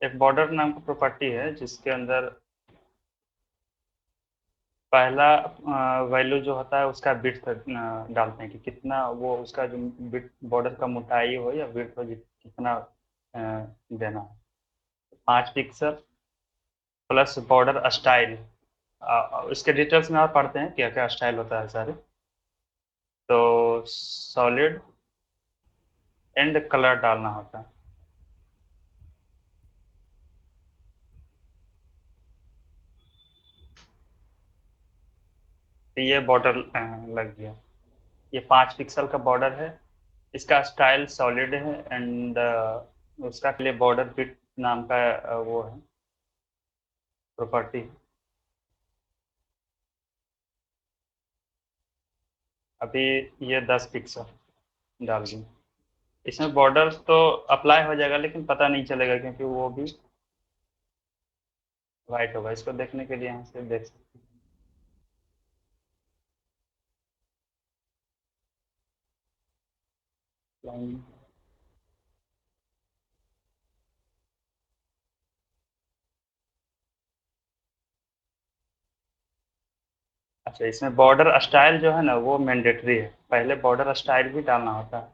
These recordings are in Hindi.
एक बॉर्डर नाम की प्रॉपर्टी है जिसके अंदर पहला वैल्यू जो होता है उसका विड्थ डालते हैं कि कितना वो उसका जो बॉर्डर का मोटाई हो या विड्थ हो कितना देना है। 5 पिक्सल प्लस बॉर्डर स्टाइल। इसके डिटेल्स में और पढ़ते हैं क्या क्या स्टाइल होता है सारे। तो सॉलिड एंड कलर डालना होता है। तो ये बॉर्डर लग गया। ये 5 पिक्सल का बॉर्डर है। इसका स्टाइल सॉलिड है एंड उसका के लिए बॉर्डर फिट नाम का वो है प्रॉपर्टी। अभी ये 10 पिक्सल डाल दी। इसमें बॉर्डर तो अप्लाई हो जाएगा लेकिन पता नहीं चलेगा क्योंकि वो भी वाइट होगा। इसको देखने के लिए यहाँ से देख सकते हैं। अच्छा, इसमें बॉर्डर स्टाइल जो है ना वो मैंडेटरी है। पहले बॉर्डर स्टाइल भी डालना होता है।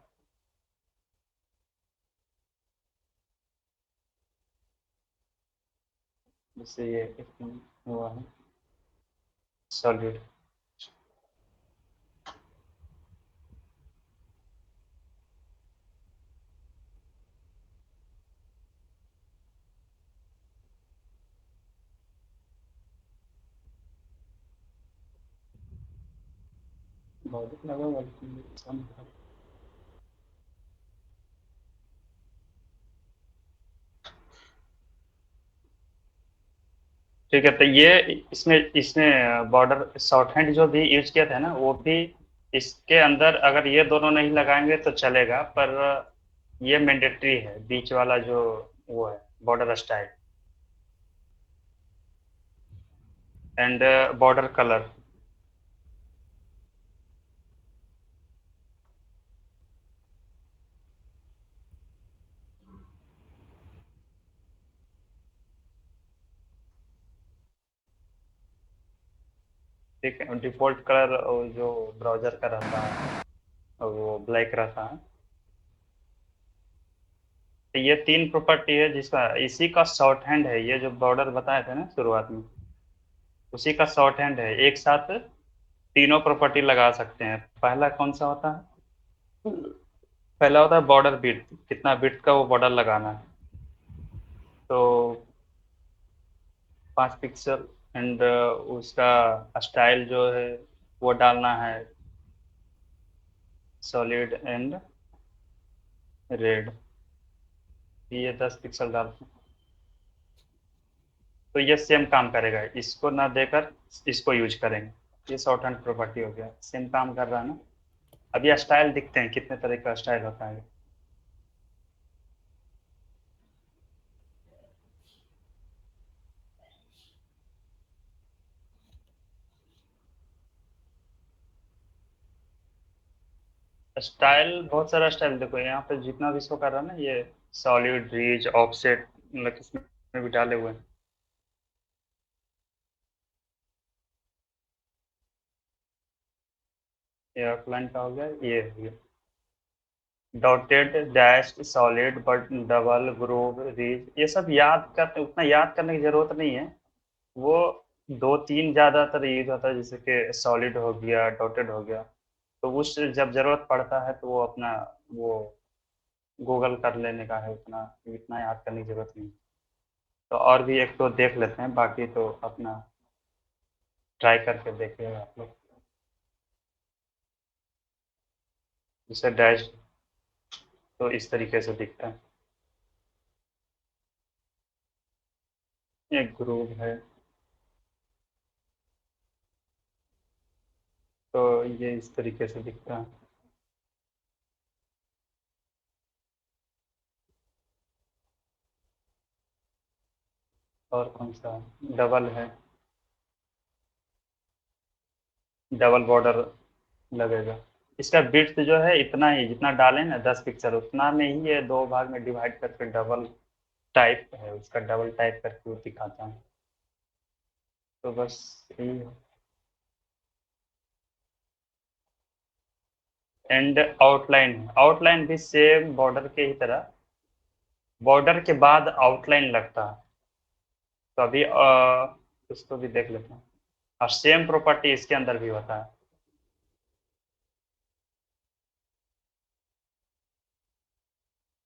जैसे ये हुआ है सॉलिड। बॉर्डर लगा हुआ है। ठीक है, तो ये इसमें इसमें बॉर्डर शॉर्ट हैंड जो भी यूज किया था ना वो भी इसके अंदर अगर ये दोनों नहीं लगाएंगे तो चलेगा, पर ये मैंडेटरी है बीच वाला जो वो है border style and border colour. ठीक है, डिफॉल्ट कलर जो ब्राउजर का रहता है वो ब्लैक रहता है। तो ये 3 प्रॉपर्टी है जिसका इसी का शॉर्ट हैंड है। ये जो बॉर्डर बताए थे ना शुरुआत में उसी का शॉर्ट हैंड है। एक साथ तीनों प्रॉपर्टी लगा सकते हैं। पहला कौन सा होता है? पहला होता है बॉर्डर बिट, कितना बिट का वो बॉर्डर लगाना है। तो 5 पिक्सल एंड उसका स्टाइल जो है वो डालना है सॉलिड एंड रेड। ये 10 पिक्सल डालते हैं तो ये सेम काम करेगा। इसको ना देकर इसको यूज करेंगे। ये शॉर्ट हैंड प्रॉपर्टी हो गया, सेम काम कर रहा है ना। अभी स्टाइल दिखते हैं कितने तरह का स्टाइल होता है। स्टाइल बहुत सारा स्टाइल देखो यहाँ पे जितना भी शो कर रहा है ना ये सॉलिड रीज ऑफसेट मतलब इसमें भी डाले हुए हैं। ये ऑफलाइन का हो गया, ये हो गया dotted dash solid but double groove ridge. ये सब याद कर उतना याद करने की जरूरत नहीं है। वो दो तीन ज्यादातर यूज होता है जैसे कि सॉलिड हो गया डॉटेड हो गया। तो उस जब जरूरत पड़ता है तो वो अपना वो गूगल कर लेने का है। उतना इतना याद करने की जरूरत नहीं। तो और भी एक तो देख लेते हैं, बाकी तो अपना ट्राई करके देखिएगा आप लोग। जैसे डैश तो इस तरीके से दिखता है। एक ग्रुप है तो ये इस तरीके से दिखता है। और कौन सा डबल है? डबल बॉर्डर लगेगा। इसका विड्थ जो है इतना ही जितना डालें ना 10 पिक्सल उतना में ही ये दो भाग में डिवाइड करके डबल टाइप है उसका, डबल टाइप करके वो दिखाता हूँ। तो बस यही है। एंड आउटलाइन, आउटलाइन भी सेम बॉर्डर के ही तरह, बॉर्डर के बाद आउटलाइन लगता है। तो अभी उसको भी देख लेते हैं। और सेम प्रॉपर्टी इसके अंदर भी होता है।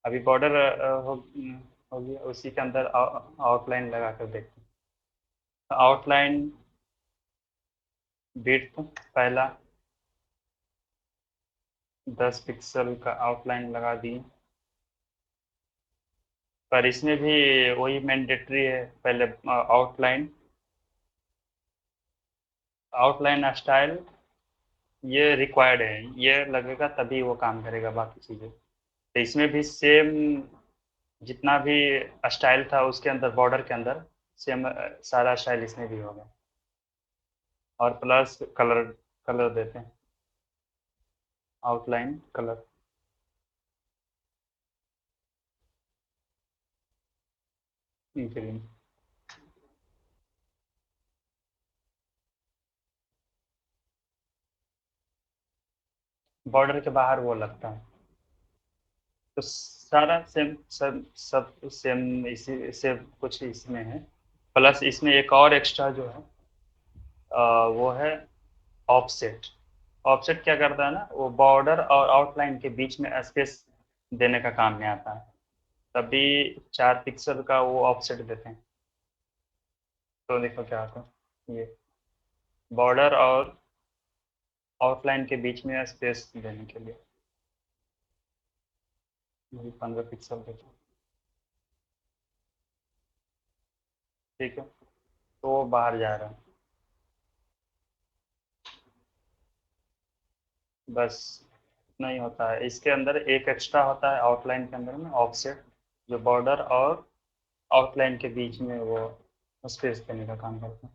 अभी बॉर्डर हो गया, उसी के अंदर आउटलाइन लगा कर देखते हैं। आउटलाइन विड्थ पहला 10 पिक्सल का आउटलाइन लगा दिए। पर इसमें भी वही मैंडेटरी है, पहले आउटलाइन, आउटलाइन स्टाइल ये रिक्वायर्ड है, ये लगेगा तभी वो काम करेगा बाकी चीज़ें। तो इसमें भी सेम, जितना भी स्टाइल था उसके अंदर बॉर्डर के अंदर, सेम सारा स्टाइल इसमें भी होगा। और प्लस कलर, कलर देते हैं, आउटलाइन कलर। ग्रीन। बॉर्डर के बाहर वो लगता है। तो सारा सेम, सब सेम, इसी से कुछ इसमें है। प्लस इसमें एक और एक्स्ट्रा जो है वो है ऑफसेट। ऑफसेट क्या करता है ना, वो बॉर्डर और आउटलाइन के बीच में स्पेस देने का काम में आता है। तभी 4 पिक्सल का वो ऑफसेट देते हैं। तो देखो क्या होता है, ये बॉर्डर और आउटलाइन के बीच में स्पेस देने के लिए, वही 15 पिक्सल देते हैं। ठीक है, तो वो बाहर जा रहा है। बस इतना ही होता है। इसके अंदर एक एक्स्ट्रा होता है आउटलाइन के अंदर में, ऑफसेट, जो बॉर्डर और आउटलाइन के बीच में वो स्पेस देने का काम करता है।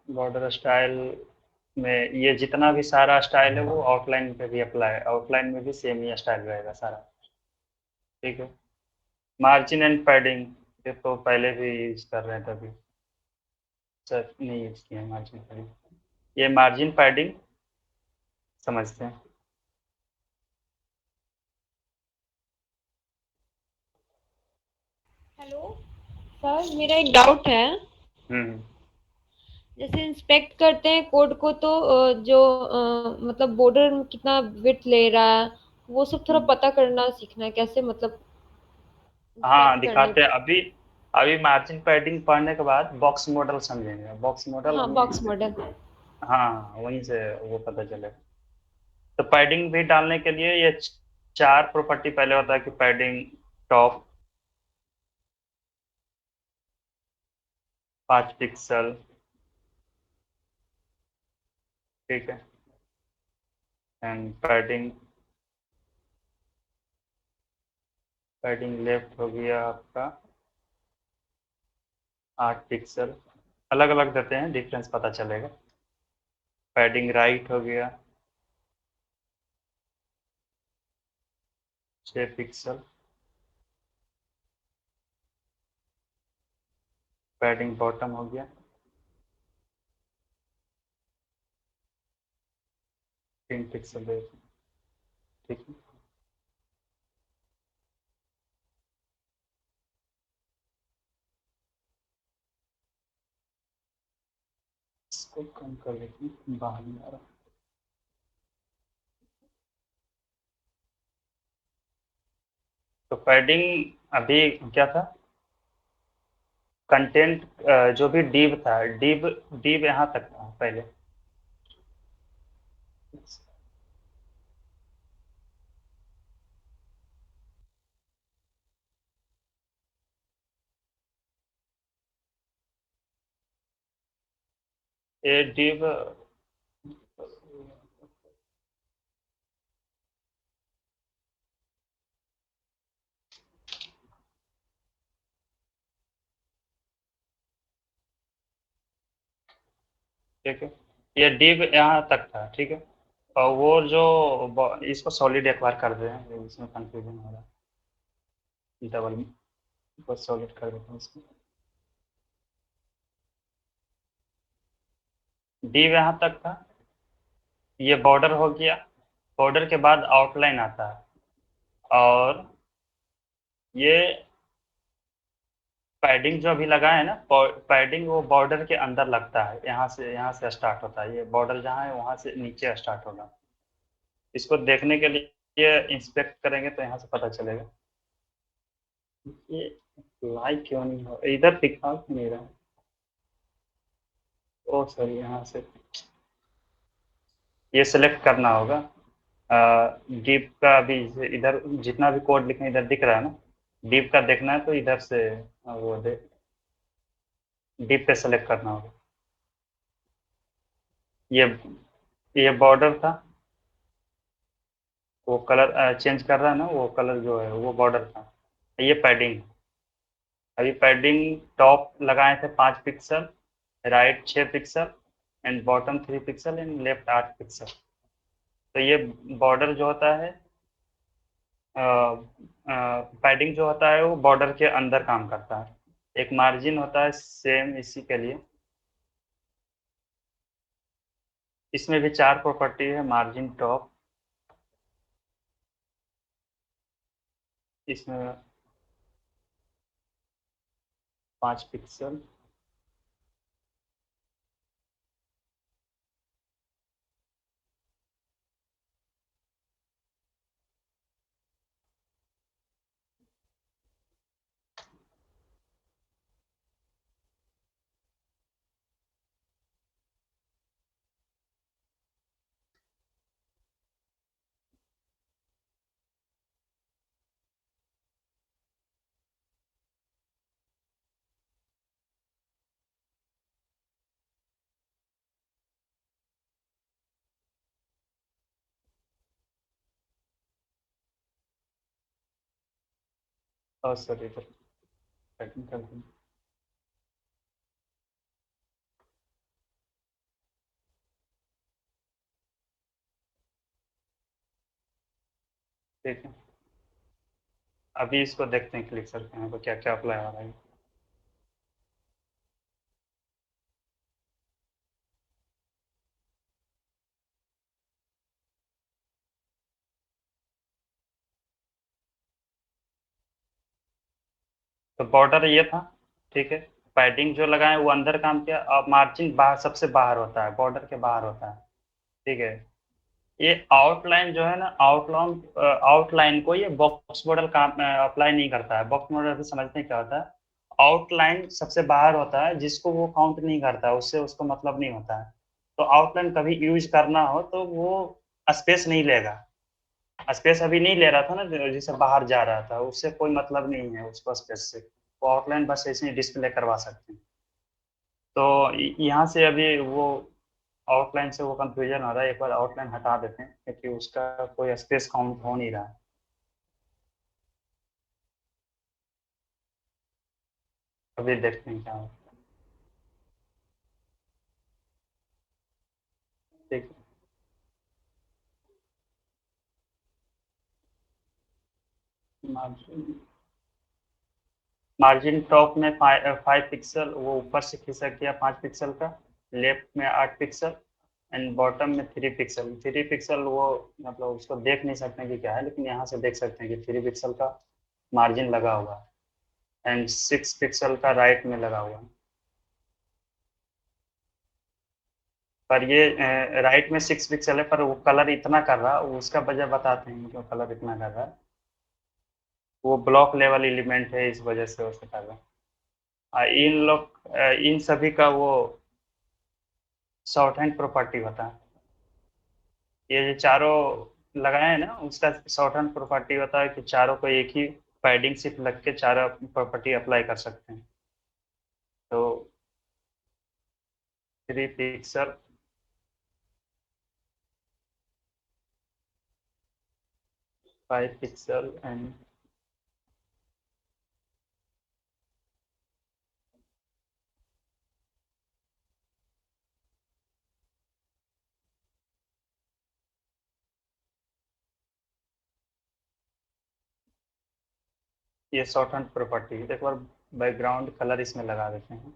बॉर्डर स्टाइल में ये जितना भी सारा स्टाइल है वो आउटलाइन पे भी अप्लाई है, आउटलाइन में भी सेम ही स्टाइल रहेगा सारा। ठीक है। मार्जिन एंड पैडिंग, ये तो पहले भी यूज कर रहे हैं तभी। सर नहीं यूज किया मार्जिन पैडिंग। ये मार्जिन पैडिंग समझते हैं। हेलो सर, मेरा एक डाउट है। हम्म। जैसे इंस्पेक्ट करते हैं कोड को तो जो मतलब बॉर्डर में कितना विड्थ ले रहा है, वो सब थोड़ा हम्म। पता करना सीखना है, कैसे मतलब हाँ इंस्पेक्ट करने दिखाते हैं पे। अभी। अभी मार्जिन पैडिंग पढ़ने के बाद बॉक्स मॉडल समझेंगे, बॉक्स मॉडल हाँ, हम। Box model. हाँ वहीं से वो पता चलेगा। तो पैडिंग भी डालने के लिए ये 4 प्रॉपर्टी पहले होता है कि पैडिंग टॉप 5 पिक्सल। ठीक है। एंड पैडिंग, पैडिंग लेफ्ट हो गया आपका 8 पिक्सल। अलग अलग देते हैं, डिफरेंस पता चलेगा। पैडिंग राइट हो गया 6 पिक्सल। पैडिंग बॉटम हो गया 3 पिक्सल दे। ठीक है। इसको कम कर लेते हैं, बाहर नहीं आ रहा। तो पैडिंग अभी क्या था, कंटेंट, जो भी डिव था, डिव डिव यहाँ तक था पहले। ये डिव, ठीक है, ये डिव यहाँ तक था। ठीक है। और वो जो इसको सॉलिड एक बार कर दे हैं, इसमें कंफ्यूजन हो रहा है, डबल को सॉलिड कर देते हैं इसको। डी यहाँ तक था, ये बॉर्डर हो गया। बॉर्डर के बाद आउटलाइन आता है, और ये पैडिंग जो अभी लगा है ना, पैडिंग वो बॉर्डर के अंदर लगता है, यहाँ से स्टार्ट होता है, ये बॉर्डर जहाँ है वहां से नीचे स्टार्ट होगा। इसको देखने के लिए इंस्पेक्ट करेंगे तो यहाँ से पता चलेगा। ये लाइक क्यों नहीं हो इधर, दिखा क्यों नहीं रहा। ओ सॉरी, यहाँ से ये सिलेक्ट करना होगा। डीप का भी इधर जितना भी कोड लिखे इधर दिख रहा है ना, डीप का देखना है तो इधर से वो दे, डीप पे सेलेक्ट करना होगा। ये ये बॉर्डर था, वो कलर चेंज कर रहा है ना, वो कलर जो है वो बॉर्डर था। ये पैडिंग, अभी पैडिंग टॉप लगाए थे 5 pixel, right 6 pixel, and bottom 3 pixel, and left 8 pixel. तो ये बॉर्डर जो होता है, पैडिंग जो होता है वो बॉर्डर के अंदर काम करता है। एक मार्जिन होता है सेम इसी के लिए, इसमें भी 4 प्रॉपर्टी है, मार्जिन टॉप, इसमें 5 पिक्सल। और सर इधर पैडिंग कर दूँ। ठीक है, अभी इसको देखते हैं, क्लिक करके यहाँ पर क्या क्या अप्लाई हो रहा है। तो बॉर्डर ये था, ठीक है। पैडिंग जो लगाए वो अंदर काम किया, और मार्जिन बाहर, सबसे बाहर होता है, बॉर्डर के बाहर होता है, ठीक है। ये आउटलाइन जो है ना, आउटलाइन, आउटलाइन को ये बॉक्स मॉडल काम अप्लाई नहीं करता है। बॉक्स मॉडल भी समझते हैं क्या होता है। आउटलाइन सबसे बाहर होता है, जिसको वो काउंट नहीं करता है, उससे उसको मतलब नहीं होता है। तो आउटलाइन कभी यूज करना हो तो वो स्पेस नहीं लेगा। स्पेस अभी नहीं ले रहा था ना, जिसे बाहर जा रहा था, उससे कोई मतलब नहीं है उसको स्पेस से। वो आउटलाइन बस ऐसे ही डिस्प्ले करवा सकते हैं। तो यहाँ से अभी वो आउटलाइन से वो कंफ्यूजन हो रहा है, एक बार आउटलाइन हटा देते हैं क्योंकि उसका कोई स्पेस काउंट हो नहीं रहा है। अभी देखते हैं क्या होता है। ठीक है, मार्जिन टॉप में 5 पिक्सल, वो ऊपर से खिसक गया 5 पिक्सल का। लेफ्ट में 8 पिक्सल, एंड बॉटम में 3 पिक्सल। 3 पिक्सल वो मतलब उसको देख नहीं सकते कि क्या है, लेकिन यहाँ से देख सकते हैं कि 3 पिक्सल का मार्जिन लगा हुआ है, एंड 6 पिक्सल का राइट में लगा हुआ है। पर ये राइट में 6 पिक्सल है, पर वो कलर इतना कर रहा है, उसका वजह बताते हैं क्यों कलर इतना कर रहा है। वो ब्लॉक लेवल एलिमेंट है, इस वजह से उसका कर रहा है। इन लोग इन सभी का वो शॉर्ट हैंड प्रॉपर्टी होता है। ये जो चारों लगाए हैं ना, उसका शॉर्ट हैंड प्रॉपर्टी होता है कि चारों को एक ही पैडिंग सिर्फ लग के चारों प्रॉपर्टी अप्लाई कर सकते हैं। तो 3 पिक्सल, 5 पिक्सल, एंड ये शॉर्ट हैंड प्रॉपर्टी है। एक बार बैकग्राउंड कलर इसमें लगा देते हैं।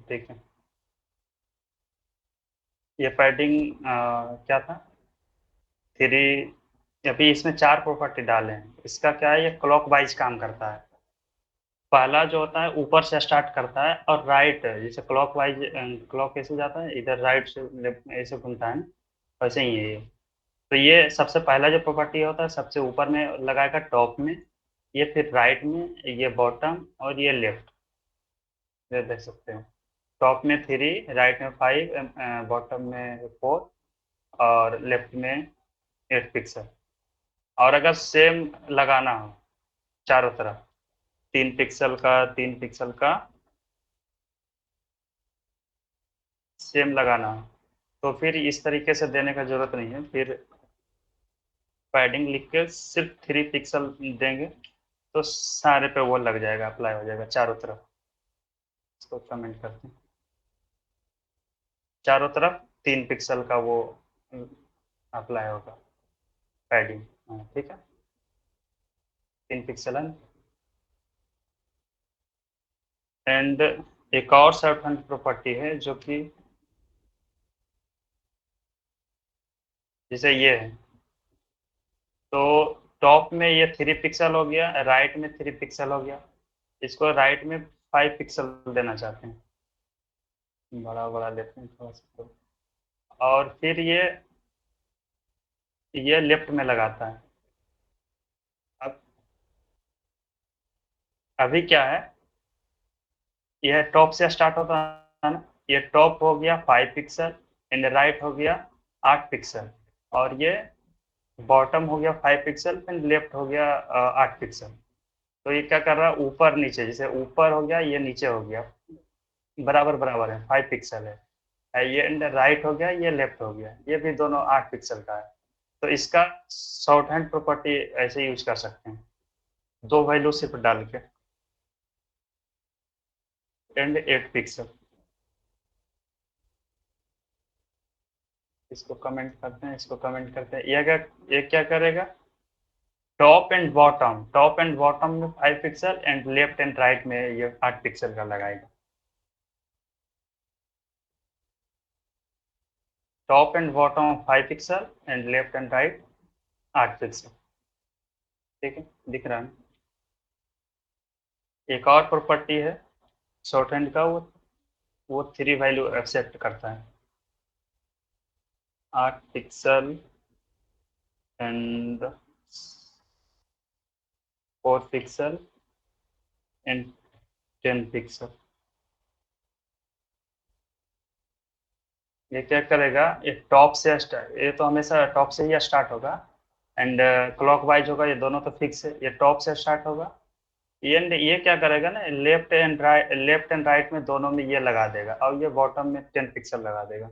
ठीक है, ये पैडिंग क्या था, थ्री। अभी इसमें चार प्रॉपर्टी डाले हैं। इसका क्या है, ये क्लॉक वाइज काम करता है। पहला जो होता है ऊपर से स्टार्ट करता है और राइट, जैसे क्लॉक वाइज, क्लॉक कैसे जाता है, इधर राइट से लेफ्ट ऐसे घूमता है ना, वैसे ही है ये। तो ये सबसे पहला जो प्रॉपर्टी होता है सबसे ऊपर में लगाएगा टॉप में, ये फिर राइट में, ये बॉटम और ये लेफ्ट। ये देख सकते हैं, टॉप में थ्री, राइट में फाइव, बॉटम में फोर और लेफ्ट में 8 पिक्सल। और अगर सेम लगाना हो चारों तरफ, 3 पिक्सल का 3 पिक्सल का सेम लगाना हो, तो फिर इस तरीके से देने का जरूरत नहीं है। फिर पैडिंग लिख के सिर्फ 3 पिक्सल देंगे तो सारे पे वो लग जाएगा, अप्लाई हो जाएगा चारों तरफ। इसको कमेंट करते हैं, चारों तरफ 3 पिक्सल का वो अप्लाई होगा, पैडिंग। हाँ ठीक है, 3 पिक्सल है। एंड एक और सर्ट हैंड प्रॉपर्टी है जो कि जैसे ये है, तो टॉप में ये 3 पिक्सल हो गया, राइट में 3 पिक्सल हो गया, इसको राइट में 5 पिक्सल देना चाहते हैं, बड़ा बड़ा लेते हैं थोड़ा सा तो। और फिर ये लेफ्ट में लगाता है। अब अभी क्या है, यह टॉप से स्टार्ट होता है ना, ये टॉप हो गया 5 पिक्सल, एंड राइट हो गया 8 पिक्सल, और ये बॉटम हो गया 5 पिक्सल एंड लेफ्ट हो गया 8 पिक्सल। तो ये क्या कर रहा है, ऊपर नीचे, जैसे ऊपर हो गया ये नीचे हो गया, बराबर बराबर है, 5 पिक्सल है ये, एंड राइट हो गया ये लेफ्ट हो गया, ये भी दोनों 8 पिक्सल का है। तो इसका शॉर्ट हैंड प्रॉपर्टी ऐसे यूज कर सकते हैं, दो वैल्यू सिर्फ डाल के, एंड 8 पिक्सल। इसको कमेंट करते हैं, इसको कमेंट करते हैं, ये क्या करेगा, टॉप एंड बॉटम में 5 pixel and left and right में ये 8 पिक्सल का लगाएगा। Top and bottom 5 pixel and left and right 8 pixel. ठीक है, दिख रहा है ना? एक और प्रॉपर्टी है शॉर्ट हैंड का, वो 3 वैल्यू एक्सेप्ट करता है, 8 pixel and 4 pixel and 10 pixel. ये क्या करेगा, ये टॉप से ये तो हमेशा टॉप से ही स्टार्ट होगा, एंड क्लॉक वाइज होगा, ये दोनों तो फिक्स है, ये टॉप से स्टार्ट होगा, एंड ये क्या करेगा ना, लेफ्ट एंड राइट में दोनों में ये लगा देगा, और ये बॉटम में 10 पिक्सल लगा देगा।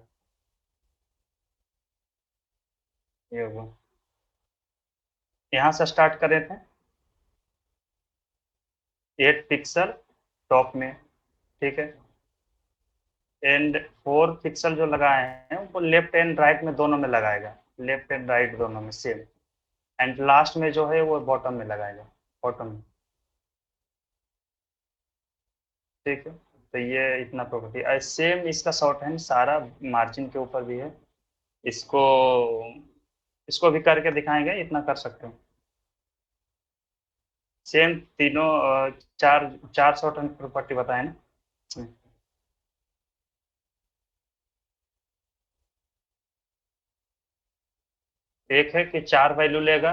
ये वो यहाँ से स्टार्ट कर रहे थे, 8 पिक्सल टॉप में, ठीक है, एंड 4 पिक्सल जो लगाए हैं वो लेफ्ट एंड राइट में दोनों में लगाएगा, लेफ्ट एंड राइट दोनों में सेम, एंड लास्ट में जो है वो बॉटम में लगाएगा, बॉटम में। ठीक है, तो ये इतना प्रॉपर्टी सेम, इसका शॉर्ट हैंड सारा मार्जिन के ऊपर भी है। इसको इसको भी करके दिखाएंगे, इतना कर सकते हैं। सेम तीनों चार चार शॉर्ट हैंड प्रॉपर्टी बताए ना। एक है कि 4 वैल्यू लेगा,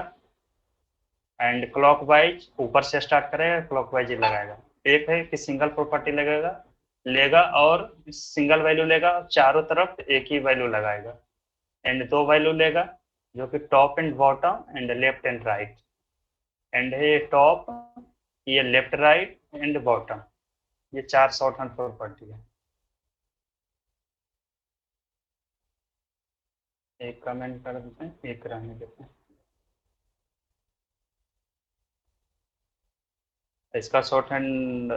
एंड क्लॉकवाइज ऊपर से स्टार्ट करेगा, क्लॉकवाइज ही लगाएगा। एक है कि सिंगल प्रॉपर्टी लगेगा लेगा और सिंगल वैल्यू लेगा, चारों तरफ एक ही वैल्यू लगाएगा। एंड दो वैल्यू लेगा जो कि top and bottom and left and right. And है ये टॉप, ये लेफ्ट राइट एंड बॉटम, ये चार शॉर्ट हैंड प्रॉपर्टी है। एक कमेंट कर देते हैं, एक रहने देते हैं। इसका शॉर्ट हैंड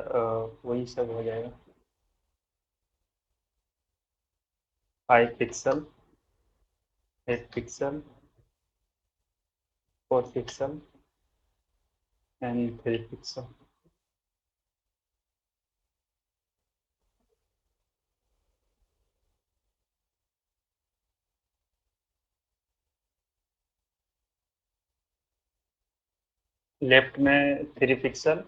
वही सब हो जाएगा, 5 pixel, 8 pixel, 4 pixel and 3 pixel. Left में 3 पिक्सल,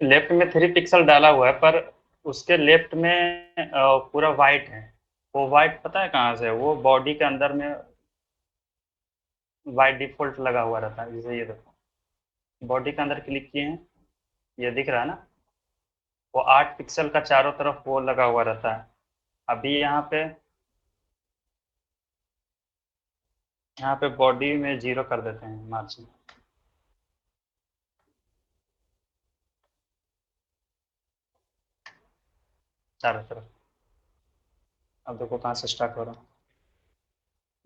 लेफ्ट में 3 पिक्सल डाला हुआ है, पर उसके लेफ्ट में पूरा वाइट है। वो वाइट पता है कहाँ से है? वो बॉडी के अंदर में वाइट डिफॉल्ट लगा हुआ रहता है। जैसे ये देखो, बॉडी के अंदर क्लिक किए हैं, ये दिख रहा है ना, वो 8 पिक्सल का चारों तरफ वो लगा हुआ रहता है। अभी यहाँ पे बॉडी में 0 कर देते हैं मार्जिन, चारों तरफ। अब देखो कहाँ से स्टार्ट हो रहा है,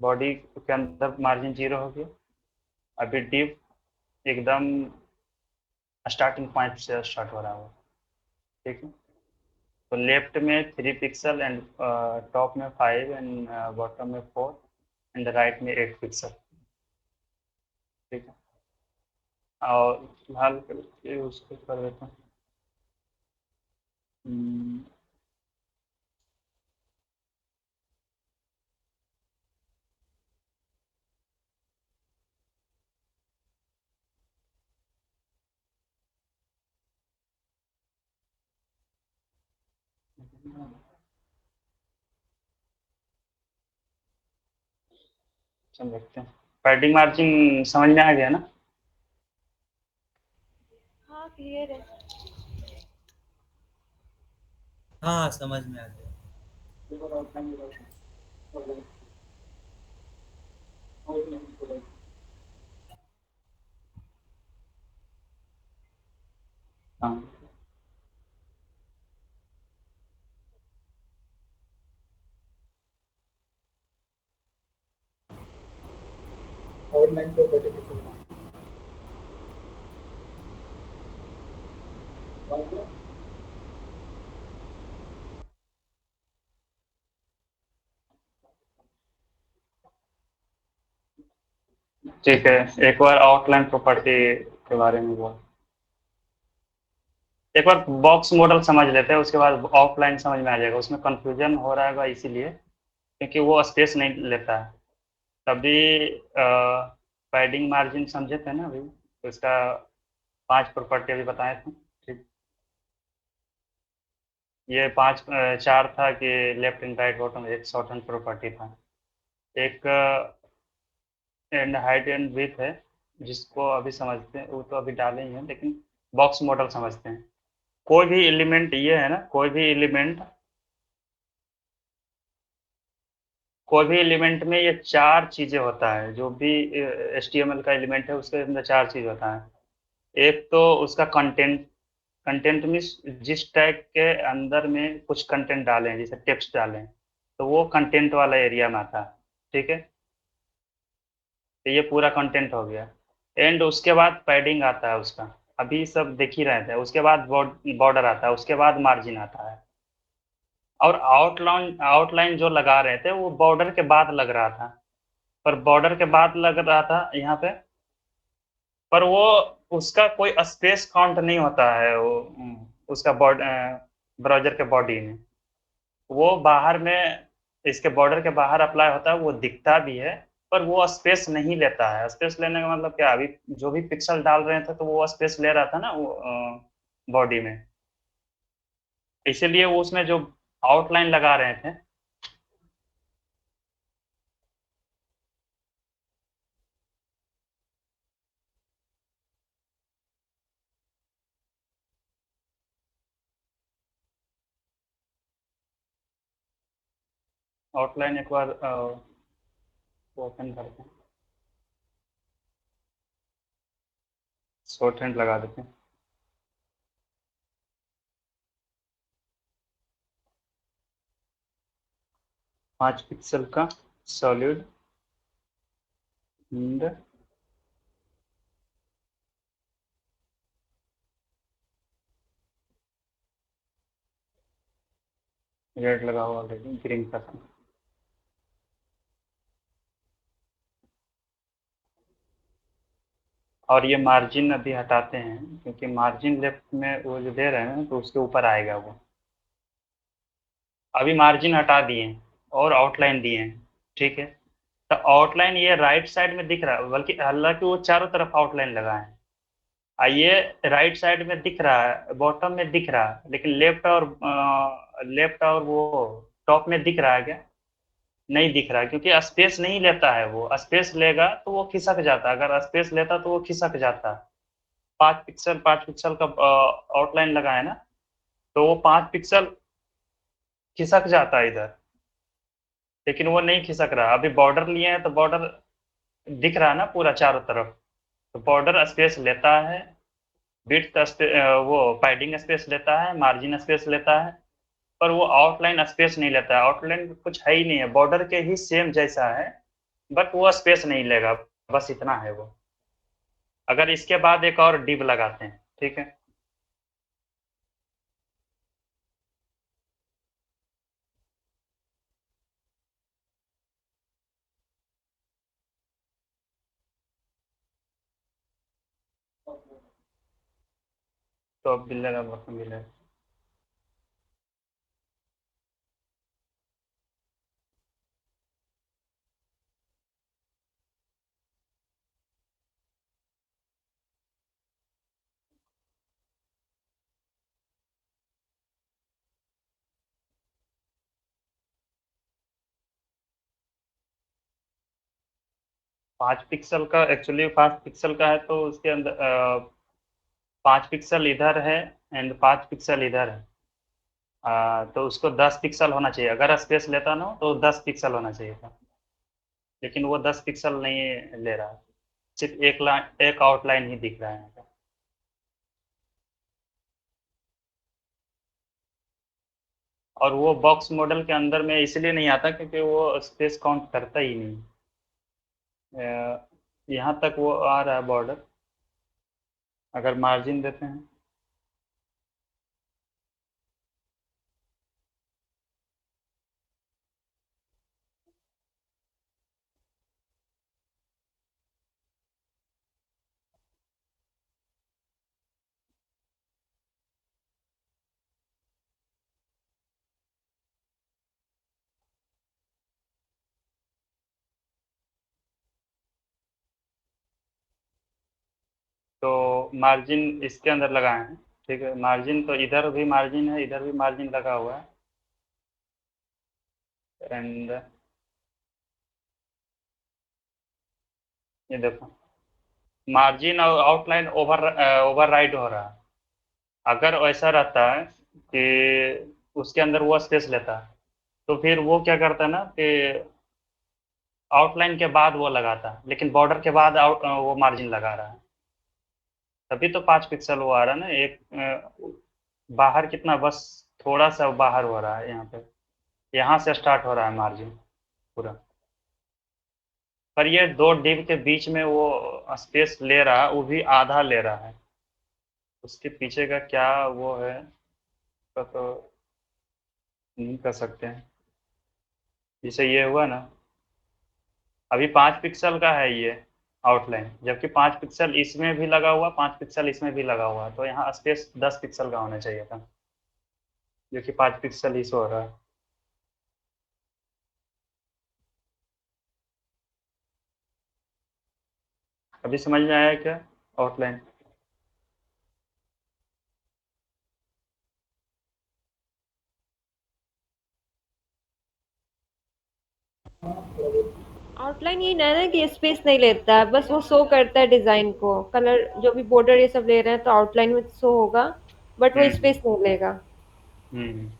बॉडी के अंदर मार्जिन 0 हो गया। अभी डीप एकदम स्टार्टिंग पॉइंट से स्टार्ट हो रहा है वो, ठीक है। तो लेफ्ट में 3 पिक्सल एंड टॉप में 5 एंड बॉटम में 4 एंड राइट में 8 पिक्सल, ठीक है। और फिलहाल करके उसको कर देता हूँ। हम्म, चल देखते हैं। पैडिंग मार्जिन समझ में आ गया ना? हाँ क्लियर है। हाँ समझ में आ गया। हाँ, आउटलाइन प्रॉपर्टी किसको ठीक है। एक बार आउटलाइन प्रॉपर्टी के बारे में बोल, एक बार बॉक्स मॉडल समझ लेते हैं, उसके बाद ऑफलाइन समझ में आ जाएगा। उसमें कंफ्यूजन हो रहा है इसीलिए क्योंकि वो स्पेस नहीं लेता है। तभी पैडिंग मार्जिन समझे थे ना अभी, तो इसका 5 प्रॉपर्टी अभी बताए थे, ठीक। ये चार था कि लेफ्ट एंड राइट बॉटम, एक शॉर्ट हैंड प्रॉपर्टी था, एक एंड हाइट एंड विड्थ है, जिसको अभी समझते हैं, वो तो अभी डाले ही हैं, लेकिन बॉक्स मॉडल समझते हैं। कोई भी एलिमेंट, ये है ना, कोई भी एलिमेंट में ये चार चीजें होता है। जो भी HTML का एलिमेंट है उसके अंदर चार चीज होता है। एक तो उसका कंटेंट, कंटेंट मीन्स जिस टैग के अंदर में कुछ कंटेंट डालें, जैसे टेक्स्ट डालें, तो वो कंटेंट वाला एरिया में आता है, ठीक है। तो ये पूरा कंटेंट हो गया। एंड उसके बाद पैडिंग आता है उसका, अभी सब देख ही रहे थे। उसके बाद बॉर्डर आता है, उसके बाद मार्जिन आता है। और आउटलाइन आउटलाइन जो लगा रहे थे वो बॉर्डर के बाद लग रहा था, पर बॉर्डर के बाद लग रहा था यहाँ पे, पर वो उसका कोई स्पेस काउंट नहीं होता है वो, उसका ब्राउजर के बॉडी में, वो बाहर में, इसके बॉर्डर के बाहर अप्लाई होता है, वो दिखता भी है, पर वो स्पेस नहीं लेता है। स्पेस लेने का मतलब क्या, अभी जो भी पिक्सल डाल रहे थे तो वो स्पेस ले रहा था ना वो बॉडी में, इसीलिए वो उसमें जो आउटलाइन लगा रहे थे। आउटलाइन एक बार ओपन करते हैं, शॉर्ट हैंड लगा देते हैं। पाँच पिक्सल का सॉलिड एंड रेड लगा हुआ ऑलरेडी, ग्रीन करते हैं। और ये मार्जिन अभी हटाते हैं, क्योंकि मार्जिन लेफ्ट में वो जो दे रहे हैं ना, तो उसके ऊपर आएगा वो। अभी मार्जिन हटा दिए हैं और आउटलाइन दिए हैं, ठीक है। तो आउटलाइन ये राइट साइड में दिख रहा है, बल्कि हालांकि वो चारों तरफ आउटलाइन लगा है। ये राइट साइड में दिख रहा है, बॉटम में दिख रहा है, लेकिन लेफ्ट और वो टॉप में दिख रहा है क्या? नहीं दिख रहा है, क्योंकि स्पेस नहीं लेता है। वो स्पेस लेगा तो वो खिसक जाता है, अगर स्पेस लेता तो वो खिसक जाता है। 5 पिक्सल का आउटलाइन लगा है ना, तो वो 5 पिक्सल खिसक जाता है इधर, लेकिन वो नहीं खिसक रहा। अभी बॉर्डर लिए हैं तो बॉर्डर दिख रहा है ना पूरा चारों तरफ, तो बॉर्डर स्पेस लेता है, विड्थ वो पैडिंग स्पेस लेता है, मार्जिन स्पेस लेता है, पर वो आउटलाइन स्पेस नहीं लेता है। आउटलाइन कुछ है ही नहीं है, बॉर्डर के ही सेम जैसा है, बट वो स्पेस नहीं लेगा, बस इतना है वो। अगर इसके बाद एक और डिव लगाते हैं, ठीक है। तो अब बिल्डर अब बिल्डर 5 पिक्सल का, एक्चुअली 5 पिक्सल का है, तो उसके अंदर 5 पिक्सल इधर है एंड 5 पिक्सल इधर है। तो उसको 10 पिक्सल होना चाहिए, अगर स्पेस लेता ना तो 10 पिक्सल होना चाहिए था, लेकिन वो 10 पिक्सल नहीं ले रहा है। सिर्फ एक लाइन, एक आउटलाइन ही दिख रहा है यहाँ पे। और वो बॉक्स मॉडल के अंदर में इसलिए नहीं आता क्योंकि वो स्पेस काउंट करता ही नहीं। यहाँ तक वो आ रहा है बॉर्डर, अगर मार्जिन देते हैं। तो मार्जिन इसके अंदर लगाए हैं, ठीक है। मार्जिन तो इधर भी मार्जिन है, इधर भी मार्जिन लगा हुआ है, एंड ये देखो, मार्जिन और आउटलाइन ओवरराइड हो रहा है। अगर ऐसा रहता है कि उसके अंदर वो स्पेस लेता है, तो फिर वो क्या करता है ना कि आउटलाइन के बाद वो लगाता है, लेकिन बॉर्डर के बाद वो मार्जिन लगा रहा है। तभी तो 5 पिक्सल वो आ रहा है ना। एक बाहर कितना, बस थोड़ा सा बाहर हो रहा है यहाँ पे, यहाँ से स्टार्ट हो रहा है मार्जिन पूरा। पर ये दो डिव के बीच में वो स्पेस ले रहा है, वो भी आधा ले रहा है। उसके पीछे का क्या वो है, उसका तो नहीं कर सकते हैं। जैसे ये हुआ ना, अभी 5 पिक्सल का है ये आउटलाइन, जबकि 5 पिक्सल इसमें भी लगा हुआ, 5 पिक्सल इसमें भी लगा हुआ, तो यहाँ स्पेस 10 पिक्सल का होना चाहिए था, जो कि 5 पिक्सल ही शो हो रहा है। अभी समझ में आया क्या आउटलाइन? आउटलाइन यही ना है कि स्पेस नहीं लेता है, बस वो शो करता है डिजाइन को, कलर जो भी बॉर्डर ये सब ले रहे हैं तो आउटलाइन में शो होगा, बट वो हम्म। स्पेस नहीं लेगा। हम्म।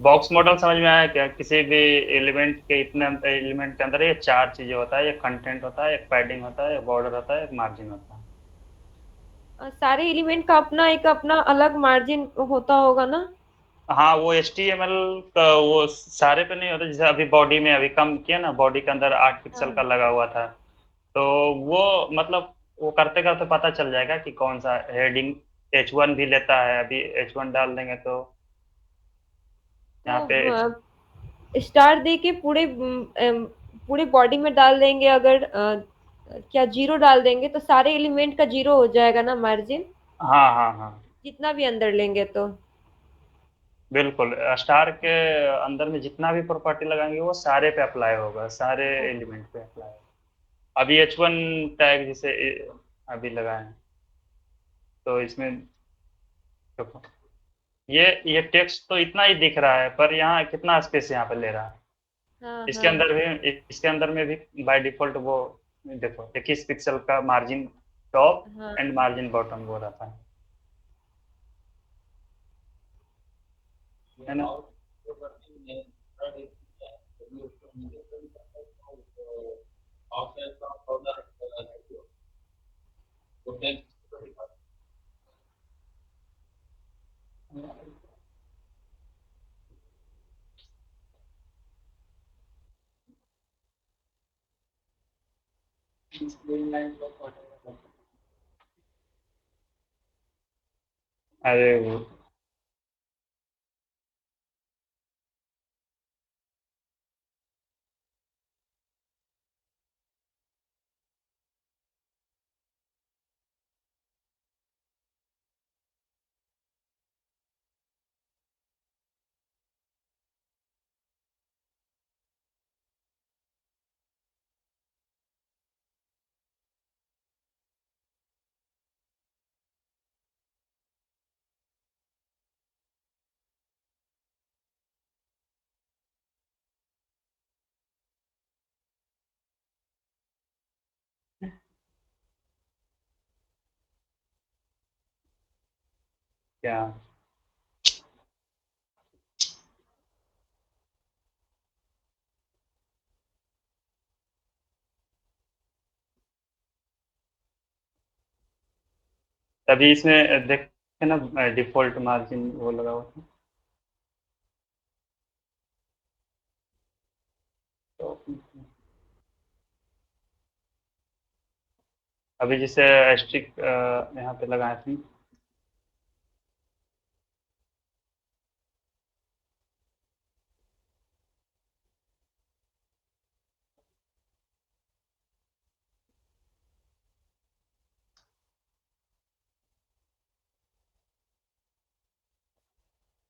बॉक्स मॉडल समझ में आया क्या? किसी भी एलिमेंट के इतने एलिमेंट के अंदर ये चार चीजें होता है, एक कंटेंट होता है, एक पैडिंग होता है, एक बॉर्डर होता है, एक मार्जिन होता है। सारे एलिमेंट का अपना एक अपना अलग मार्जिन होता होगा ना? हाँ, वो HTML का वो सारे पे नहीं होता। जैसे अभी बॉडी में अभी कम किया ना, बॉडी के अंदर 8 पिक्सल का हाँ। लगा हुआ था, तो वो मतलब वो करते करते पता चल जाएगा कि कौन सा हेडिंग H1 भी लेता है। अभी H1 डाल देंगे तो यहाँ पे तो स्टार दे के पूरे बॉडी में डाल देंगे अगर क्या जीरो डाल देंगे तो सारे एलिमेंट का जीरो हो जाएगा ना मार्जिन, हाँ हाँ हाँ, जितना भी अंदर लेंगे तो। बिल्कुल। स्टार के अंदर में जितना भी प्रॉपर्टी लगाएंगे वो सारे पे अप्लाई होगा, सारे ओके। एलिमेंट पे अप्लाई होगा। अभी H1 टैग जैसे अभी लगाए हैं, तो इसमें देखो, ये टेक्स्ट तो इतना ही दिख रहा है, पर यहाँ कितना स्पेस यहाँ पे ले रहा है। हाँ इसके हाँ अंदर भी इसके अंदर में भी बाय डिफॉल्ट वो देखो 21 पिक्सल का मार्जिन टॉप हाँ। एंड मार्जिन बॉटम वो रहता है ना? अरे क्या, तभी इसमें देखे ना डिफॉल्ट मार्जिन वो लगा हुआ था। तो अभी जैसे स्ट्रिक यहाँ पे लगाए थे,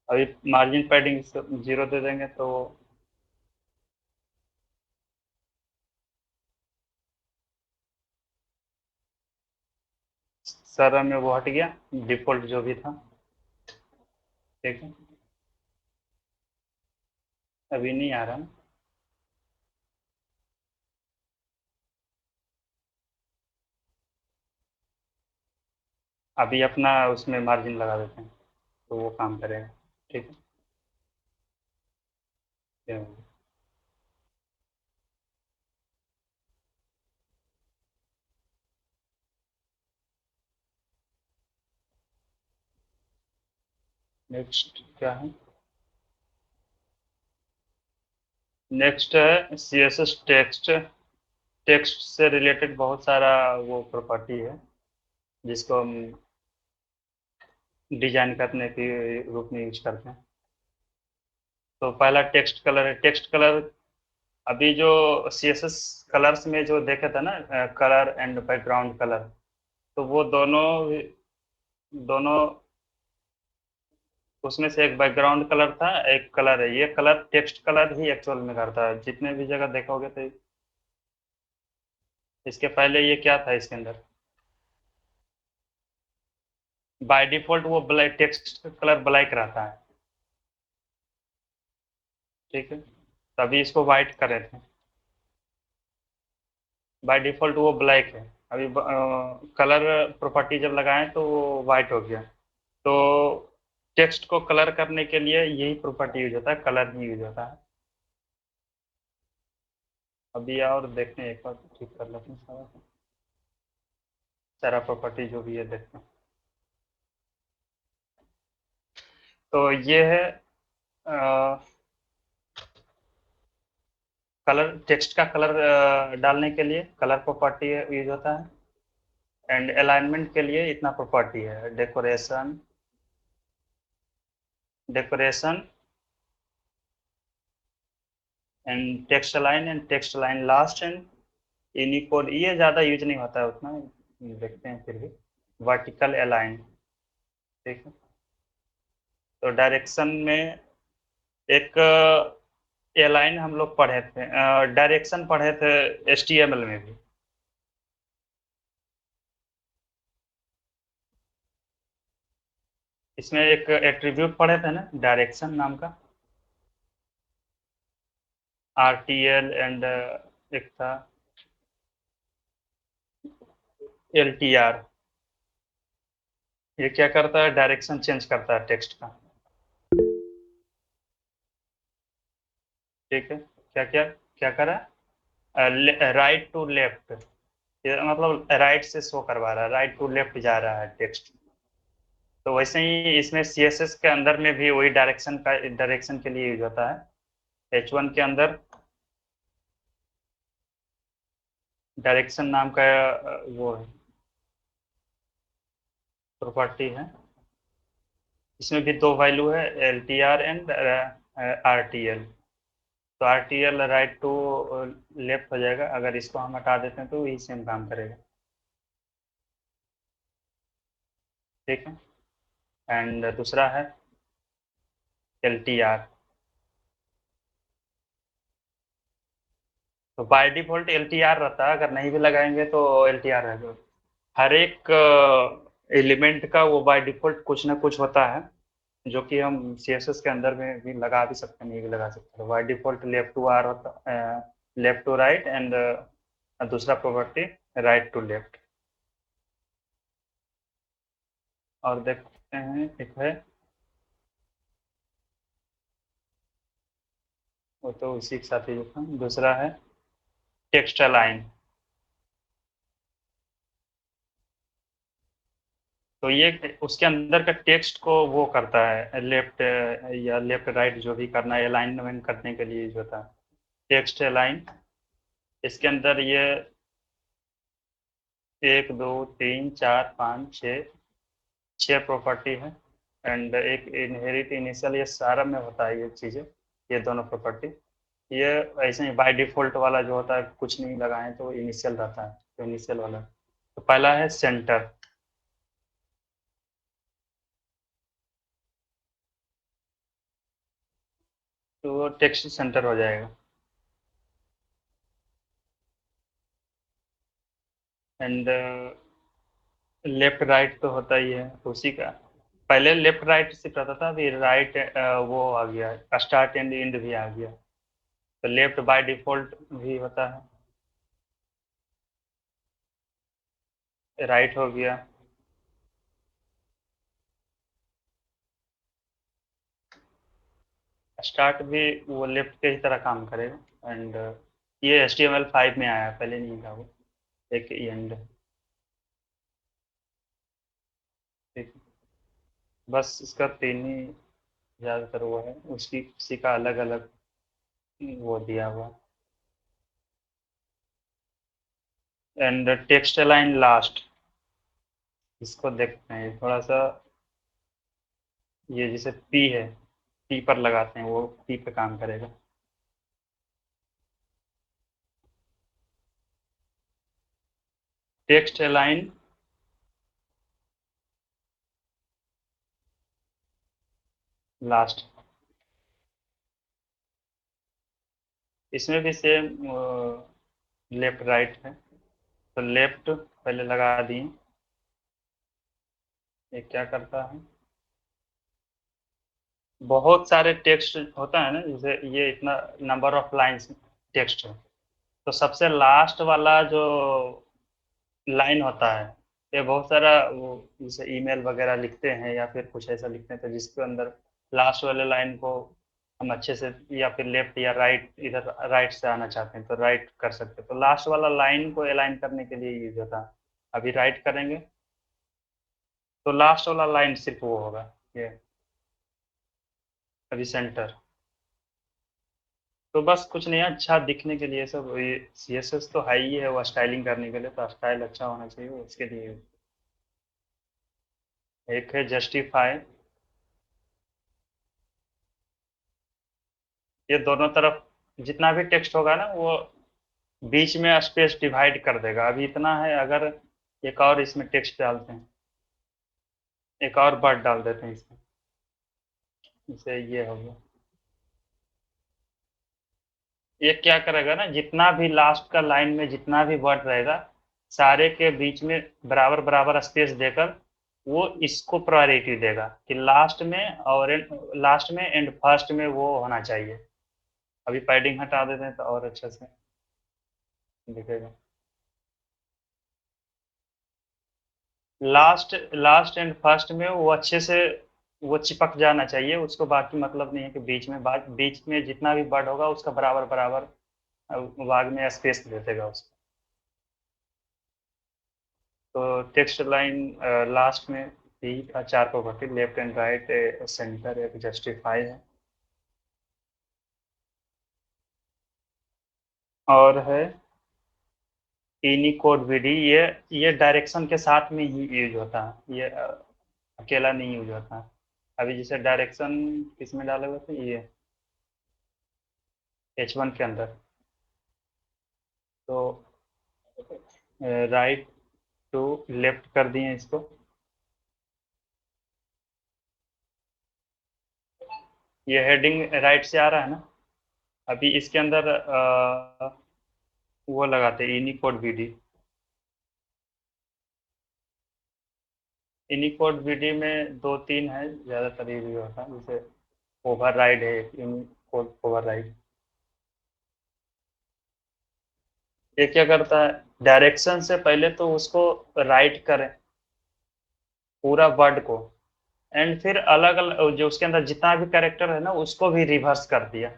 अभी मार्जिन पैडिंग 0 दे देंगे तो सारा में वो हट गया, डिफॉल्ट जो भी था। ठीक है, अभी नहीं आ रहा ना। अभी अपना उसमें मार्जिन लगा देते हैं तो वो काम करेगा। ठीक है, नेक्स्ट क्या है? नेक्स्ट है CSS टेक्स्ट। टेक्स्ट से रिलेटेड बहुत सारा वो प्रॉपर्टी है जिसको हम डिजाइन करने के रूप में यूज करते हैं। तो पहला टेक्स्ट कलर है। टेक्स्ट कलर अभी जो CSS कलर्स में जो देखे थे ना, कलर एंड बैकग्राउंड कलर, तो वो दोनों दोनों उसमें से एक बैकग्राउंड कलर था, एक कलर है। ये कलर टेक्स्ट कलर ही एक्चुअल में करता है, जितने भी जगह देखोगे तो। इसके पहले ये क्या था इसके अंदर? बाय डिफॉल्ट वो ब्लैक टेक्स्ट कलर ब्लैक रहता है। ठीक है, तभी इसको वाइट कर रहे थे। बाय डिफॉल्ट वो ब्लैक है। अभी कलर प्रॉपर्टी जब लगाएं तो वो वाइट हो गया। तो टेक्स्ट को कलर करने के लिए यही प्रॉपर्टी यूज होता है, कलर ही यूज होता है। अभी और देखते हैं, एक बार ठीक कर लेते हैं सारा प्रॉपर्टी जो भी है देखते हैं। तो ये है कलर, टेक्स्ट का कलर डालने के लिए कलर प्रॉपर्टी यूज होता है, एंड अलाइनमेंट के लिए इतना प्रॉपर्टी है, decoration and text align and text align last and Unicode. ये ज़्यादा यूज नहीं होता है उतना, देखते हैं फिर भी। वर्टिकल अलाइन, ठीक है। तो डायरेक्शन में एक अलाइन हम लोग पढ़े थे, डायरेक्शन पढ़े थे HTML में भी। इसमें एक एट्रीब्यूट पढ़े थे ना डायरेक्शन नाम का, RTL एंड एक था LTR। ये क्या करता है, डायरेक्शन चेंज करता है टेक्स्ट का, ठीक है। क्या क्या क्या करा, राइट टू लेफ्ट, ये मतलब राइट से शो करवा रहा है, राइट टू लेफ्ट जा रहा है टेक्स्ट। तो वैसे ही इसमें CSS के अंदर में भी वही डायरेक्शन के लिए यूज होता है। H1 के अंदर डायरेक्शन नाम का वो है प्रॉपर्टी है। इसमें भी दो वैल्यू है, LTR एंड RTL। तो RTL राइट टू लेफ्ट हो जाएगा, अगर इसको हम हटा देते हैं तो वही सेम काम करेगा, ठीक है। एंड दूसरा है LTR। तो बाय डिफॉल्ट LTR रहता है, अगर नहीं भी लगाएंगे तो LTR रहेगा। हर एक एलिमेंट का वो बाय डिफॉल्ट कुछ ना कुछ होता है, जो कि हम CSS के अंदर में भी लगा भी सकते हैं, नहीं भी लगा सकते। By default left to R होता है, लेफ्ट टू राइट, एंड दूसरा प्रॉपर्टी राइट टू लेफ्ट। और देखते हैं, एक है वो तो उसी के साथ ही था। दूसरा है टेक्स्ट अलाइन। तो ये उसके अंदर का टेक्स्ट को वो करता है, लेफ्ट या लेफ्ट राइट जो भी करना है अलाइनमेंट करने के लिए यूज होता है, टेक्स्ट अलाइन। इसके अंदर ये 1 2 3 4 5 6 प्रॉपर्टी है, एंड एक इनहेरिट इनिशियल, ये सारा में होता है ये चीज़ें, ये दोनों प्रॉपर्टी। ये ऐसे ही बाय डिफॉल्ट वाला जो होता है, कुछ नहीं लगाएं तो इनिशियल रहता है, तो इनिशियल वाला। तो पहला है सेंटर, तो वो टेक्स्ट सेंटर हो जाएगा। एंड लेफ्ट राइट तो होता ही है, तो उसी का पहले लेफ्ट राइट सिर्फ रहता था, अभी राइट वो आ गया, स्टार्ट एंड एंड भी आ गया। तो लेफ्ट बाय डिफॉल्ट भी होता है, राइट हो गया। स्टार्ट भी वो लेफ्ट के ही तरह काम करेगा। एंड ये HTML5 में आया, पहले नहीं था वो, एक एंड, ठीक। बस इसका तीन ही ज़्यादातर वो है, उसकी उसी का अलग अलग वो दिया हुआ। एंड टेक्स्ट अलाइन लास्ट, इसको देखते हैं थोड़ा सा। ये जैसे P है, P पर लगाते हैं, वो P पे काम करेगा। टेक्स्ट अलाइन लास्ट, इसमें भी सेम लेफ्ट राइट है। तो लेफ्ट पहले लगा दिए, ये क्या करता है, बहुत सारे टेक्स्ट होता है ना, जैसे ये इतना नंबर ऑफ लाइंस टेक्स्ट है, तो सबसे लास्ट वाला जो लाइन होता है ये बहुत सारा वो जैसे ईमेल वगैरह लिखते हैं या फिर कुछ ऐसा लिखते हैं तो जिसके अंदर लास्ट वाले लाइन को हम अच्छे से या फिर लेफ्ट या राइट, इधर राइट से आना चाहते हैं तो राइट कर सकते हैं, तो लास्ट वाला लाइन को अलाइन करने के लिए यूज होता है। अभी राइट करेंगे तो लास्ट वाला लाइन सिर्फ वो होगा, ये अभी सेंटर। तो बस कुछ नहीं है, अच्छा दिखने के लिए सब ये CSS तो है ही है, वो स्टाइलिंग करने के लिए, तो स्टाइल अच्छा होना चाहिए उसके लिए। एक है जस्टिफाई, ये दोनों तरफ जितना भी टेक्स्ट होगा ना वो बीच में स्पेस डिवाइड कर देगा। अभी इतना है, अगर एक और इसमें टेक्स्ट डालते हैं, एक और वर्ड डाल देते हैं इसमें, जैसे ये हो गया, ये क्या करेगा ना, जितना भी लास्ट का लाइन में जितना भी वर्ड रहेगा सारे के बीच में बराबर बराबर स्पेस देकर वो इसको प्रायोरिटी देगा कि लास्ट में और लास्ट में एंड फर्स्ट में वो होना चाहिए। अभी पैडिंग हटा देते हैं तो और अच्छे से दिखेगा। लास्ट लास्ट एंड फर्स्ट में वो अच्छे से वो चिपक जाना चाहिए, उसको बाकी मतलब नहीं है कि बीच में बीच में जितना भी वर्ड होगा उसका बराबर बराबर भाग में स्पेस दे देगा उसको। तो टेक्स्ट लाइन लास्ट में यही था, चार property, left and right, centre, एक जस्टिफाई है, और है यूनिकोड विडी। ये डायरेक्शन के साथ में ही यूज होता है, ये अकेला नहीं यूज होता है। अभी जैसे डायरेक्शन किसमें डाले हुए थे, ये H1 के अंदर, तो राइट टू लेफ्ट कर दिए इसको। ये हेडिंग राइट से आ रहा है ना, अभी इसके अंदर वो लगाते हैं यूनिकोड विडी। यूनिकोड विडी में दो तीन है, ज़्यादातर ये भी होता है, जैसे ओवर राइड है, यूनिकोड ओवर राइड। ये क्या करता है, डायरेक्शन से पहले तो उसको राइट करें पूरा वर्ड को, एंड फिर अलग अलग जो उसके अंदर जितना भी कैरेक्टर है ना उसको भी रिवर्स कर दिया,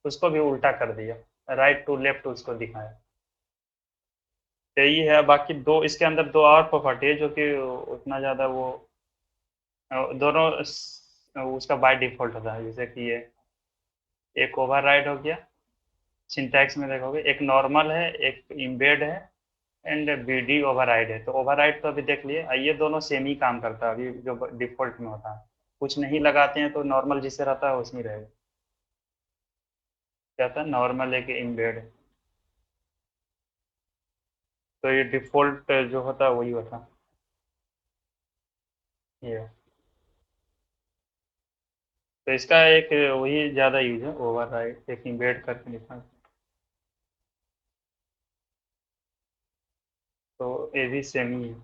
उसको भी उल्टा कर दिया, राइट टू लेफ्ट उसको दिखाया। तो यही है, बाकी दो इसके अंदर दो और प्रॉपर्टी है जो कि उतना ज़्यादा वो दोनों उसका बाय डिफॉल्ट होता है, जैसे कि ये एक ओवर राइड हो गया, सिंटैक्स में देखोगे एक नॉर्मल है एक इम्बेड है एंड BD ओवरराइड है। तो ओवरराइड तो अभी देख लिए, ये दोनों सेम ही काम करता है अभी जो डिफॉल्ट में होता है। कुछ नहीं लगाते हैं तो नॉर्मल जिससे रहता है उसमें रहेगा, क्या था नॉर्मल है कि इम्बेड है, तो ये डिफॉल्ट जो होता है वही होता है ये। तो इसका एक वही ज़्यादा यूज है, ओवरराइड एक इम्बेड करके लिखा। तो ये भी सेम ही है,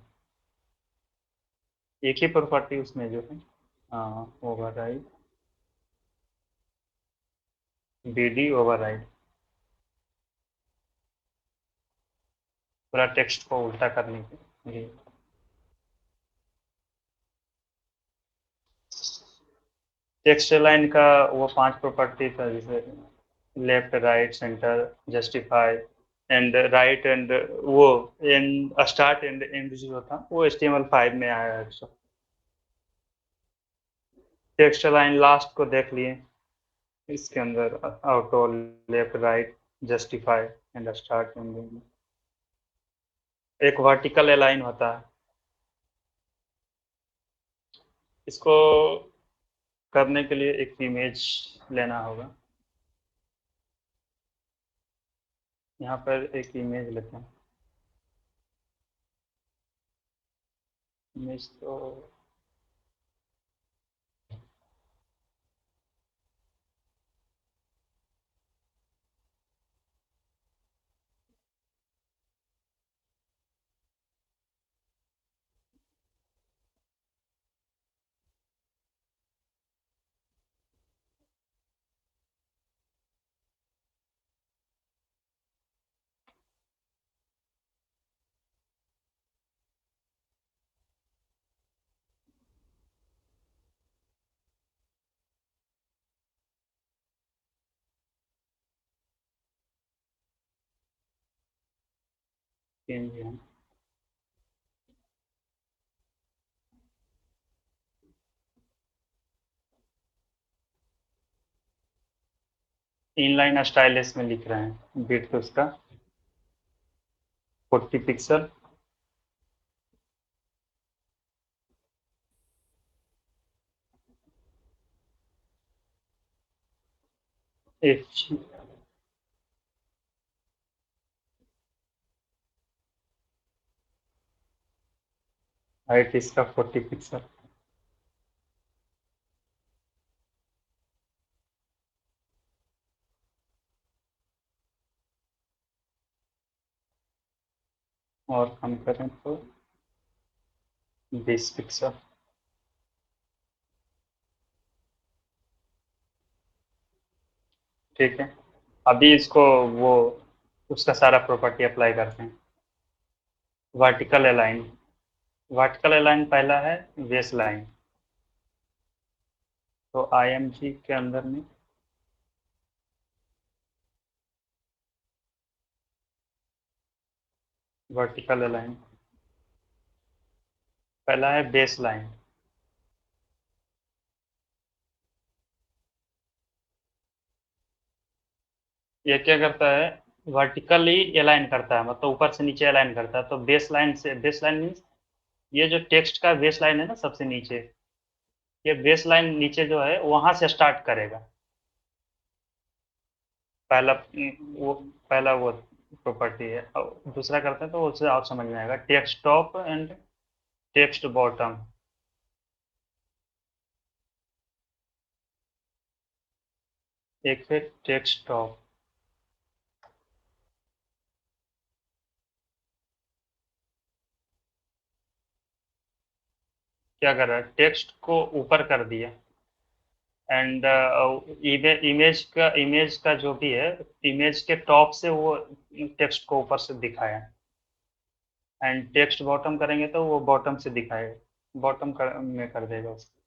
एक ही प्रॉपर्टी उसमें जो है, हाँ ओवरराइड BD ओवरराइड, पूरा टेक्स्ट को उल्टा करने के लिए। टेक्स्ट लाइन का वो पांच प्रॉपर्टी था, जैसे left right centre justify and right and वो एंड स्टार्ट एंड एंड जो था वो HTML5 में आया है सब। टेक्स्ट लाइन लास्ट को देख लिए, इसके अंदर auto left right justify and start and एक वर्टिकल अलाइन होता है। इसको करने के लिए एक इमेज लेना होगा, यहाँ पर एक इमेज लेते हैं। इमेज तो तीन भी हैं। इनलाइन स्टाइलिश में लिख रहे हैं विड्थ उसका 40 पिक्सल। एच हाइट इसका 40 पिक्सल। और कम करें तो 20 पिक्सल। ठीक है, अभी इसको वो उसका सारा प्रॉपर्टी अप्लाई करते हैं। वर्टिकल अलाइन, वर्टिकल अलाइन पहला है बेस लाइन, तो IMG के अंदर में वर्टिकल अलाइन पहला है बेस लाइन। ये क्या करता है, वर्टिकली अलाइन करता है, मतलब ऊपर से नीचे अलाइन करता है। तो बेस लाइन से, बेस लाइन मीन्स ये जो टेक्स्ट का बेस लाइन है ना सबसे नीचे, ये बेस लाइन नीचे जो है वहां से स्टार्ट करेगा। पहला वो पहला वो प्रॉपर्टी है। और दूसरा करते हैं तो उससे आप समझ में आएगा, text top and text bottom. एक है टेक्स्ट टॉप, क्या कर रहा है, टेक्स्ट को ऊपर कर दिया, एंड इमेज का जो भी है, इमेज के टॉप से वो टेक्स्ट को ऊपर से दिखाया। एंड टेक्स्ट बॉटम करेंगे तो वो बॉटम से दिखाएगा, में कर देगा उसको।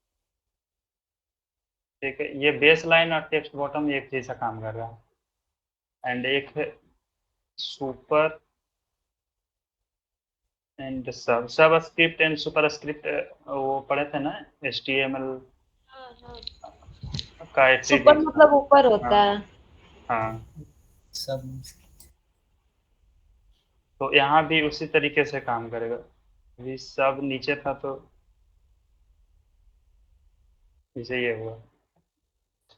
ठीक है, ये बेस लाइन और टेक्स्ट बॉटम एक जैसा काम कर रहा है। एंड एक है सुपर एंड सब स्क्रिप्ट एंड सुपर स्क्रिप्ट, वो पढ़े थे ना HTML हाँ हाँ, का सुपर एट्रीब्यूट। मतलब ऊपर हाँ होता है। हाँ, सब तो यहाँ भी उसी तरीके से काम करेगा। अभी सब नीचे था तो जैसे ये हुआ।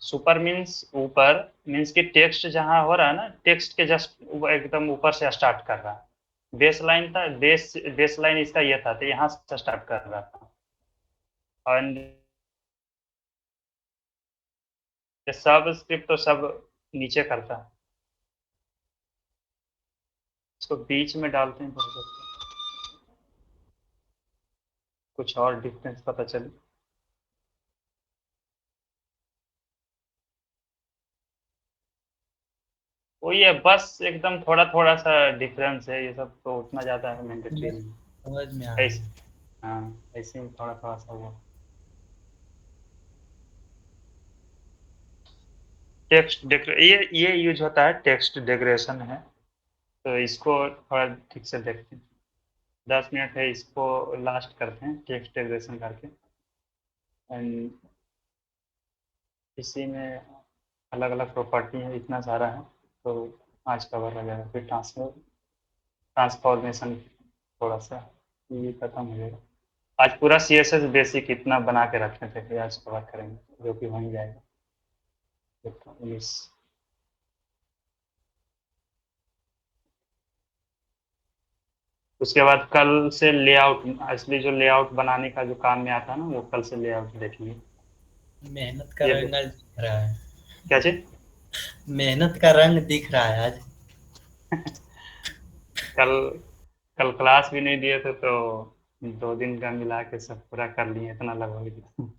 सुपर मीन्स ऊपर, मीन्स कि टेक्स्ट जहाँ हो रहा है ना, टेक्स्ट के जस्ट एकदम ऊपर से स्टार्ट कर रहा है। बेस लाइन था, बेस लाइन इसका ये था, तो यहाँ से स्टार्ट कर रहा था। एंड सब स्क्रिप्ट तो सब नीचे करता है। इसको बीच में डालते हैं तो हो सकता है कुछ और डिफरेंस पता चले। वही है, बस एकदम थोड़ा थोड़ा सा डिफरेंस है, ये सब तो उतना ज़्यादा है मैंडेटरी समझ नहीं। समझ में आ ऐसे, गया। हाँ, ऐसे ही थोड़ा थोड़ा सा हुआ। ये यूज होता है, टेक्स्ट डेकोरेशन है। तो इसको थोड़ा ठीक से देखते हैं। 10 मिनट है, इसको लास्ट करते हैं टेक्स्ट डेकोरेशन करके। एंड इसी में अलग अलग प्रॉपर्टी है, इतना सारा है, तो आज कवर हो जाएगा। फिर ट्रांसफॉर्मेशन थोड़ा सा, ये खत्म हो जाएगा। आज पूरा CSS बेसिक इतना बना के रखे थे, फिर आज कवर करेंगे, जो कि हो ही जाएगा। 19। उसके बाद कल से लेआउट, असली जो लेआउट बनाने का जो काम में आता है ना, वो कल से लेआउट देखेंगे। मेहनत का ये रंग आज दिख रहा है। क्या चीज? मेहनत का रंग दिख रहा है आज। कल कल क्लास भी नहीं दिए थे, तो 2 दिन का मिला के सब पूरा कर लिए, इतना लगभग।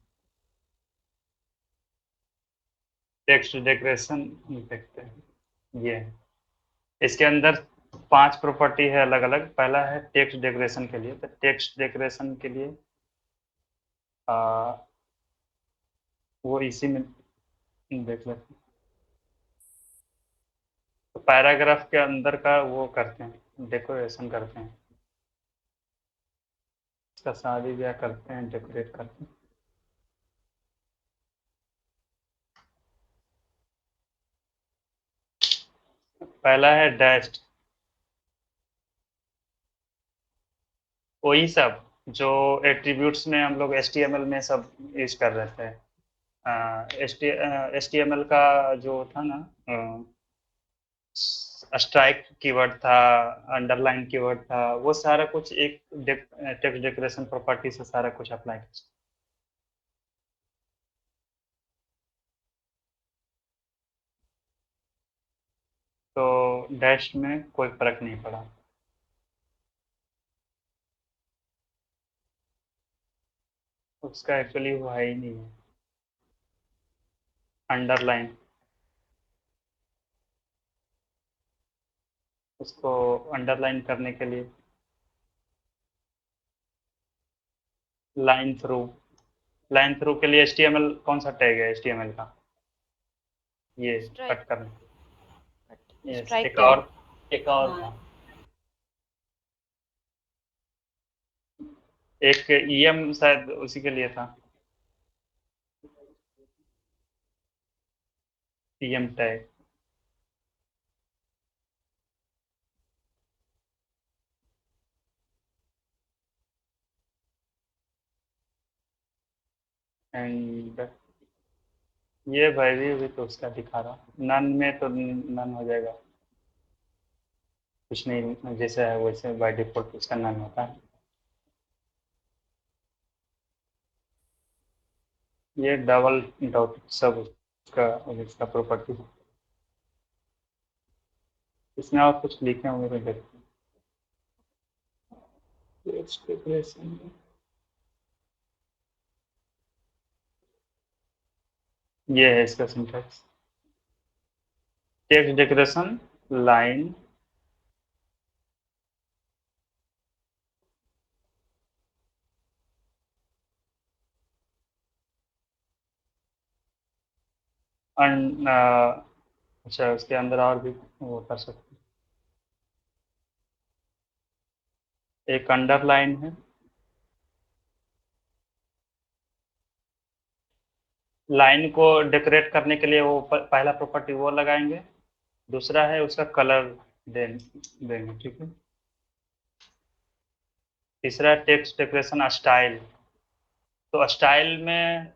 टेक्स्ट डेकोरेशन देखते हैं, ये है। इसके अंदर 5 प्रॉपर्टी है अलग अलग। पहला है टेक्स्ट डेकोरेशन के लिए, तो टेक्स्ट डेकोरेशन के लिए आ, वो इसी में देख लेते हैं। तो पैराग्राफ के अंदर का वो करते हैं, डेकोरेशन करते हैं, इसका शादी ब्याह करते हैं, डेकोरेट करते हैं। पहला है डैश्ड, वही सब जो एट्रीब्यूट्स में हम लोग HTML में सब यूज कर रहे थे। HTML का जो था ना, स्ट्राइक कीवर्ड था, अंडरलाइन कीवर्ड था, वो सारा कुछ एक टेक्स्ट डेकोरेशन प्रॉपर्टी से सारा कुछ अप्लाई कर। तो डैश में कोई फर्क नहीं पड़ा। उसका एक्चुअली वो है ही नहीं है अंडरलाइन। उसको अंडरलाइन करने के लिए लाइन थ्रू, लाइन थ्रू के लिए HTML कौन सा टैग है HTML का? ये स्ट्राइक, कट करना। Yes, strike tag. एक और था, एक EM शायद उसी के लिए था, EM टैग। एंड ये भाई भी तो उसका दिखा रहा, नन में तो नन हो जाएगा, कुछ नहीं जैसे है वैसे बाय डिफॉल्ट उसका नन होता है। ये डबल डॉट सब उसका प्रॉपर्टी है। इसमें और कुछ लिखे होंगे तो देखते हैं। ये है इसका सिंटैक्स, टेक्स्ट डेकोरेशन लाइन अच्छा उसके अंदर और भी वो कर सकते हैं। एक अंडरलाइन है, लाइन को डेकोरेट करने के लिए वो पहला प्रॉपर्टी वो लगाएंगे, दूसरा है उसका कलर देंगे, ठीक है। तीसरा टेक्स्ट डेकोरेशन स्टाइल, तो स्टाइल में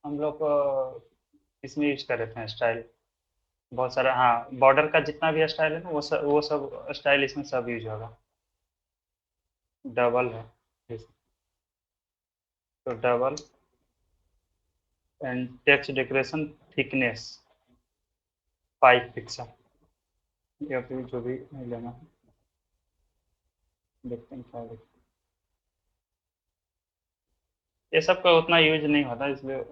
हम लोग इसमें यूज कर रहे थे स्टाइल बहुत सारा, हाँ बॉर्डर का जितना भी स्टाइल है ना वो सब स्टाइल इसमें सब यूज होगा। डबल है तो double and text decoration thickness 5 pixel, या फिर जो भी लेना है, देखते हैं क्या देखते हैं। ये सब का उतना यूज नहीं होता, इसलिए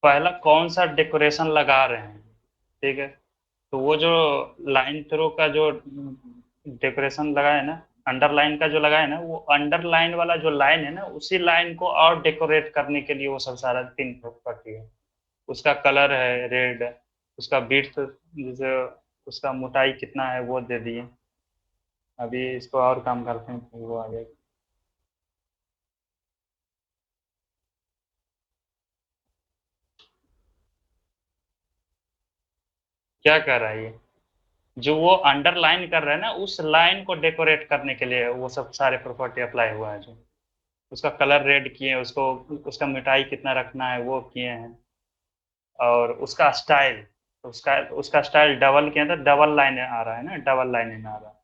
पहला कौन सा डेकोरेशन लगा रहे हैं, ठीक है। तो वो जो लाइन थ्रो का जो डेकोरेशन लगा है ना, अंडरलाइन का जो लगा है ना, वो अंडरलाइन वाला जो लाइन है ना, उसी लाइन को और डेकोरेट करने के लिए वो सब सारा 3 प्रॉपर्टी है। उसका कलर है रेड, उसका विड्थ जैसे उसका मोटाई कितना है वो दे दिए। अभी इसको और काम करते हैं तो वो आ जाएगा। क्या कर रहा है ये, जो वो अंडरलाइन कर रहा है ना, उस लाइन को डेकोरेट करने के लिए वो सब सारे प्रॉपर्टी अप्लाई हुआ है। जो उसका कलर रेड किए, उसको उसका मिटाई कितना रखना है वो किए हैं, और उसका स्टाइल, उसका उसका स्टाइल डबल किया था, डबल लाइन आ रहा है ना, डबल लाइन में आ रहा है।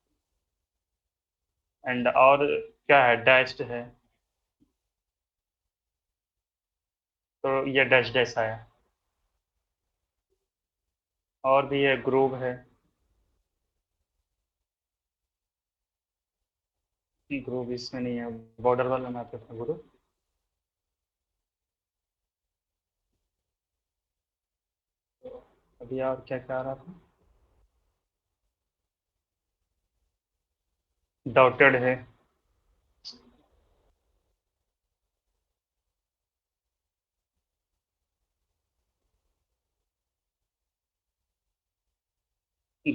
एंड और क्या है, डैश्ड है, तो ये डैश डैश आया। और भी है, ग्रूव है, ग्रूव इसमें नहीं है, बॉर्डर वाला में आता था ग्रूव। अभी और क्या क्या आ रहा था, डॉटेड है,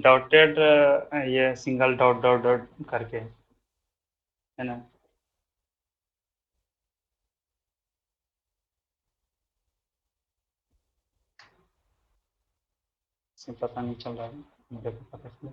डॉटेड ये सिंगल डॉट डॉट डॉट करके है ना। इसमें पता नहीं चल रहा है, मुझे भी पता चला।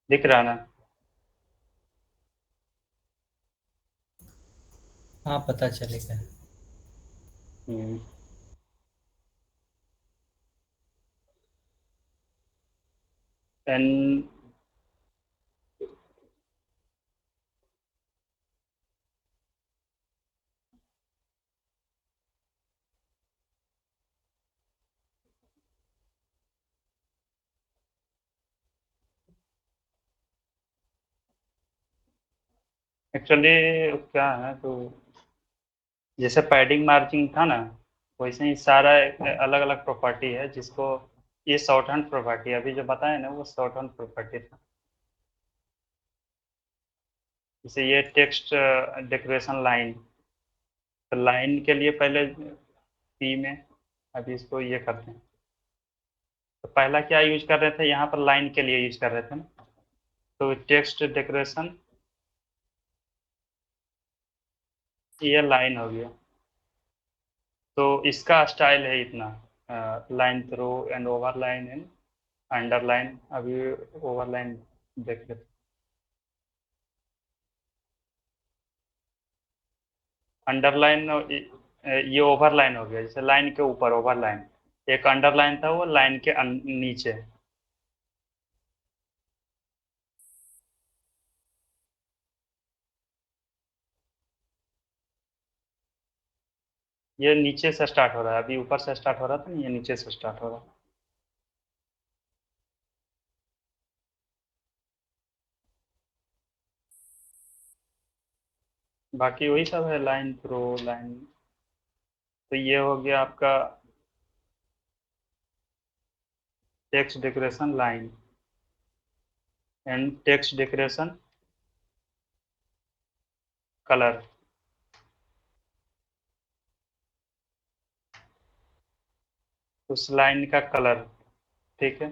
दिख रहा ना। हाँ पता चलेगा। हम्म। एन एक्चुअली क्या है तो जैसे पैडिंग मार्जिन था ना, वैसे ही सारा अलग अलग प्रॉपर्टी है जिसको ये शॉर्ट हैंड प्रॉपर्टी अभी जो बताया ना वो शॉर्ट हैंड प्रॉपर्टी था। जैसे ये टेक्स्ट डेकोरेशन लाइन, तो लाइन के लिए पहले पी में, अभी इसको ये करते हैं। तो पहला क्या यूज कर रहे थे, यहाँ पर लाइन के लिए यूज कर रहे थे ना, तो टेक्स्ट डेकोरेशन ये लाइन हो गया। तो इसका स्टाइल है इतना, line throw and overline and underline. अभी ओवरलाइन देख लेते। अंडरलाइन ये ओवरलाइन हो गया, जैसे लाइन के ऊपर ओवरलाइन। एक अंडरलाइन था वो लाइन के नीचे। ये नीचे से स्टार्ट हो रहा है, अभी ऊपर से स्टार्ट हो रहा था ना, ये नीचे से स्टार्ट हो रहा है। बाकी वही सब है, लाइन थ्रो लाइन। तो ये हो गया आपका text decoration line and text decoration colour. उस लाइन का कलर, ठीक है।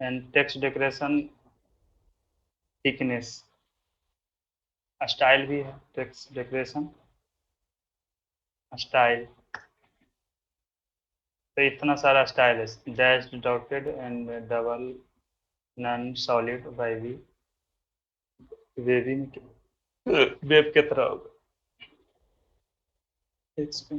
And text decoration thickness, style भी है टेक्स्ट डेकोरेशन स्टाइल। तो इतना सारा स्टाइल है, dash dotted and double none solid by we waving wave के तरह होगा। टेक्स्ट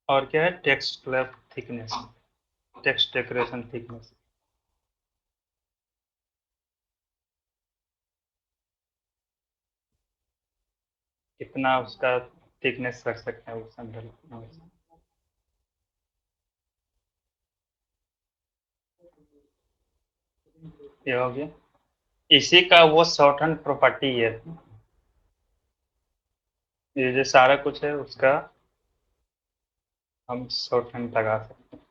और क्या है, text clap thickness, text decoration thickness. कितना उसका थिकनेस रख सकते हैं उस अंदर। ये हो गया, इसी का वो शॉर्ट हैंड प्रॉपर्टी है। ये जो सारा कुछ है उसका हम शॉर्ट हैंड लगा सकते हैं।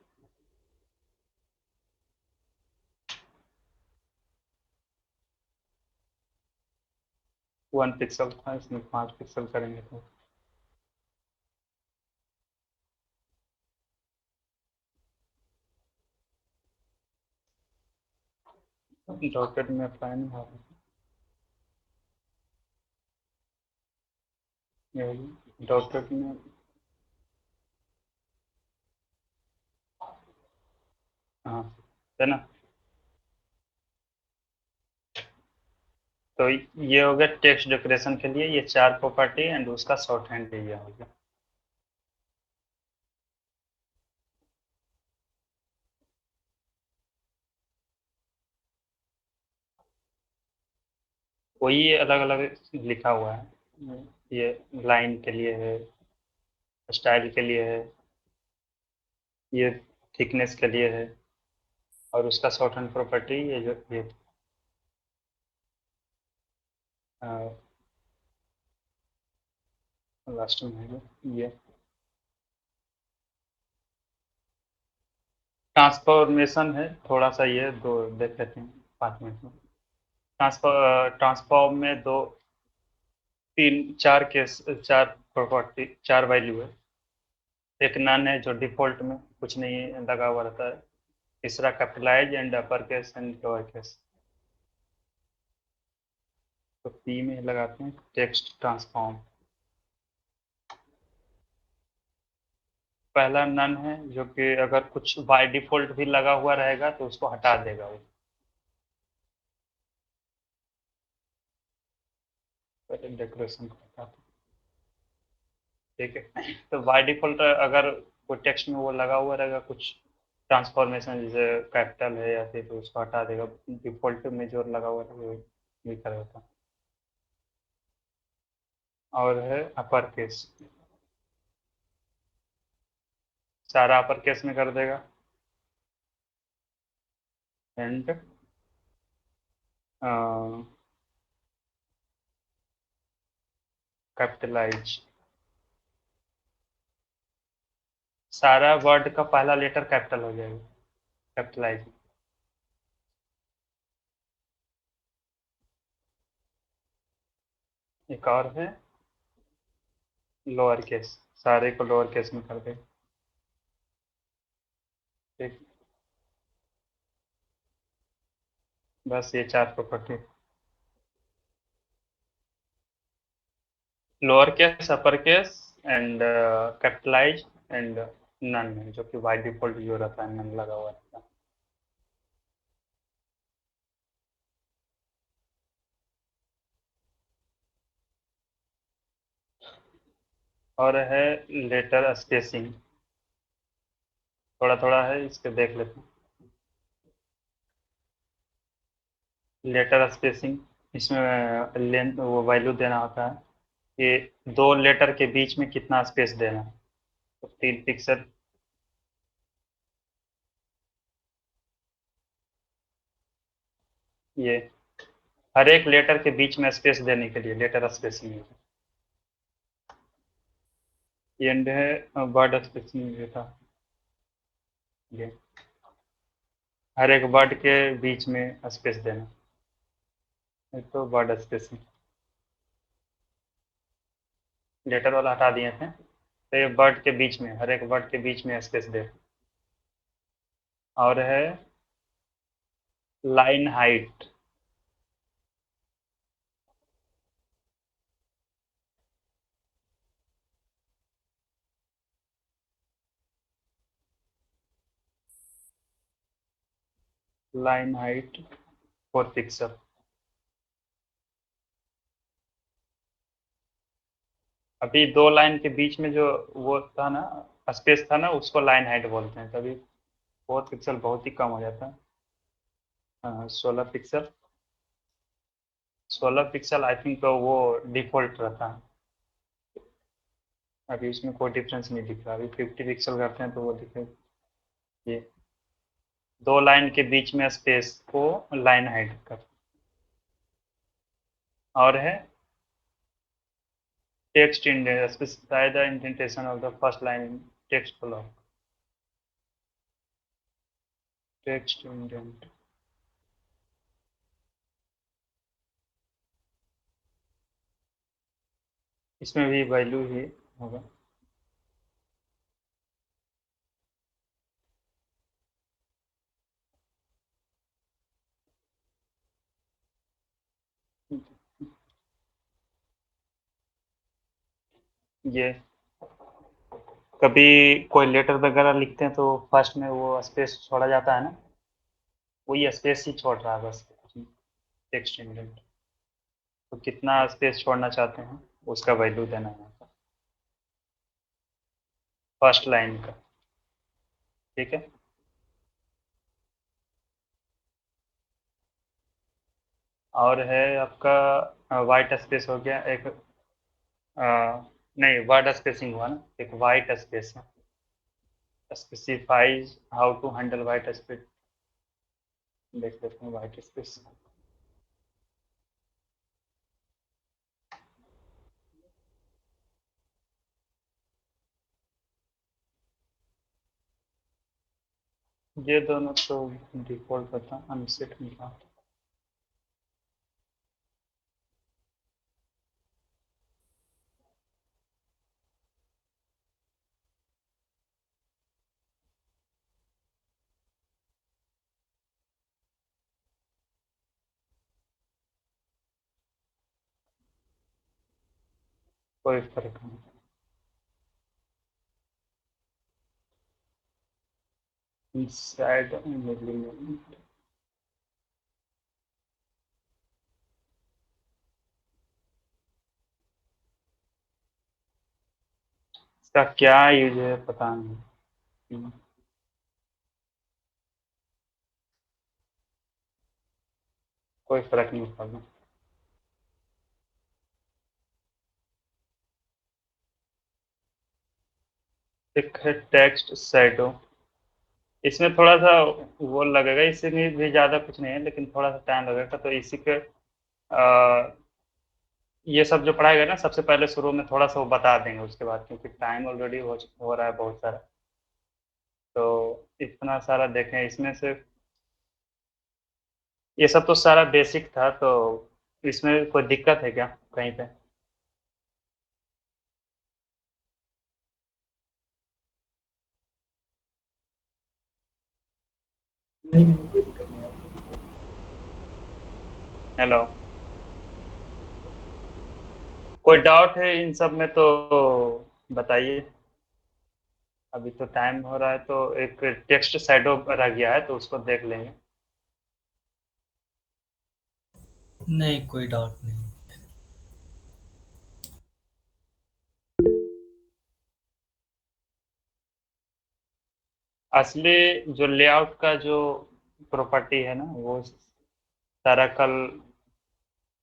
1 पिक्सल था, इसमें 5 पिक्सल करेंगे तो डॉकेट में अप्लाई नहीं होगा। डॉकेट में हाँ, है ना। तो ये हो गया टेक्स्ट डेकोरेशन के लिए, ये 4 प्रॉपर्टी एंड उसका शॉर्ट हैंड ये हो गया। वही अलग अलग लिखा हुआ है, ये लाइन के लिए है, स्टाइल के लिए है, ये थिकनेस के लिए है, और उसका शॉर्ट हैंड प्रॉपर्टी ये जो ये लास्ट में है ये ट्रांसफॉर्मेशन है। थोड़ा सा ये दो देख लेते हैं 5 मिनट में। ट्रांसफॉर्म में दो तीन चार केस, चार प्रॉपर्टी, चार वैल्यू है। एक नन है जो डिफॉल्ट में कुछ नहीं लगा हुआ रहता है। तीसरा capitalize and upper case and lower case. तो पी में लगाते हैं टेक्स्ट ट्रांसफॉर्म। पहला नन है जो कि अगर कुछ बाय डिफॉल्ट भी लगा हुआ रहेगा तो उसको हटा देगा वो। पहले डेकोरेशन को हटाते हैं। ठीक है, तो बाय डिफॉल्ट अगर कोई टेक्स्ट में वो लगा हुआ रहेगा कुछ ट्रांसफॉर्मेशन, जैसे कैपिटल है या फिर, तो उसको हटा देगा। डिफॉल्ट में जो लगा हुआ रहेगा वो लिखा रहता है। और है अपर केस, सारा अपर केस में कर देगा। एंड कैपिटलाइज, सारा वर्ड का पहला लेटर कैपिटल हो जाएगा कैपिटलाइज। एक और है लोअर केस, सारे को लोअर केस में कर दे। ठीक, बस ये चार property, lower case, upper case and capitalize and none है, जो कि बाय डिफॉल्ट जो रहता है नन लगा हुआ रहता है। और है लेटर स्पेसिंग, थोड़ा थोड़ा है, इसके देख लेते हैं। लेटर स्पेसिंग, इसमें लेंथ वो वैल्यू देना होता है कि दो लेटर के बीच में कितना स्पेस देना है। तो 3 पिक्सल। ये हर एक लेटर के बीच में स्पेस देने के लिए लेटर स्पेसिंग है। ये एंड है वर्ड स्पेसिंग देता ये, हर एक वर्ड के बीच में स्पेस देना। ये तो वर्ड स्पेसिंग, लेटर वाला हटा दिए थे, तो ये वर्ड के बीच में, हर एक वर्ड के बीच में स्पेस दे। और है line height, line height 4 pixel. अभी दो लाइन के बीच में जो वो था ना, स्पेस था ना, उसको लाइन हाइट बोलते हैं। तभी 4 पिक्सल बहुत ही कम हो जाता है। हाँ, 16 पिक्सल। 16 पिक्सल आई थिंक तो वो डिफॉल्ट रहता है। अभी इसमें कोई डिफरेंस नहीं दिख रहा। अभी 50 पिक्सल करते हैं तो वो दिखे। ये दो लाइन के बीच में स्पेस को लाइन हाइट कर। और है text indent, specify the indentation of the first line in text block. Text indent, इसमें भी वैल्यू ही होगा। ये कभी कोई लेटर वगैरह लिखते हैं तो फर्स्ट में वो स्पेस छोड़ा जाता है ना, वही स्पेस ही छोड़ रहा है बस। टेक्स्ट इंडेंट, तो कितना स्पेस छोड़ना चाहते हैं उसका वैल्यू देना है फर्स्ट लाइन का। ठीक है, और है आपका वाइट स्पेस हो गया एक, नहीं, वर्ड स्पेसिंग हुआ ना, एक वाइट स्पेस है, specifies how to handle white space. देख लेते हैं वाइट स्पेस। ये दोनों तो डिफॉल्ट होता है, अनसेट नहीं था। कोई फर्क नहीं। साइड मिडिल, इसका क्या यूज है पता नहीं। कोई फर्क नहीं पड़ता। एक है टेक्स्ट शैडो, इसमें थोड़ा सा वो लगेगा, इसमें भी ज़्यादा कुछ नहीं है लेकिन थोड़ा सा टाइम लगेगा, तो इसी के ये सब जो पढ़ाएगा ना सबसे पहले शुरू में थोड़ा सा वो बता देंगे, उसके बाद क्योंकि टाइम ऑलरेडी हो रहा है बहुत सारा, तो इतना सारा देखें इसमें से। ये सब तो सारा बेसिक था, तो इसमें कोई दिक्कत है क्या कहीं पे? नहीं नहीं, कोई दिक्कत नहीं है। हेलो, कोई डाउट है इन सब में तो बताइए। अभी तो टाइम हो रहा है, तो एक टेक्स्ट शैडो रह गया है तो उसको देख लेंगे। नहीं, कोई डाउट नहीं। असली जो लेआउट का जो प्रॉपर्टी है ना वो सारा कल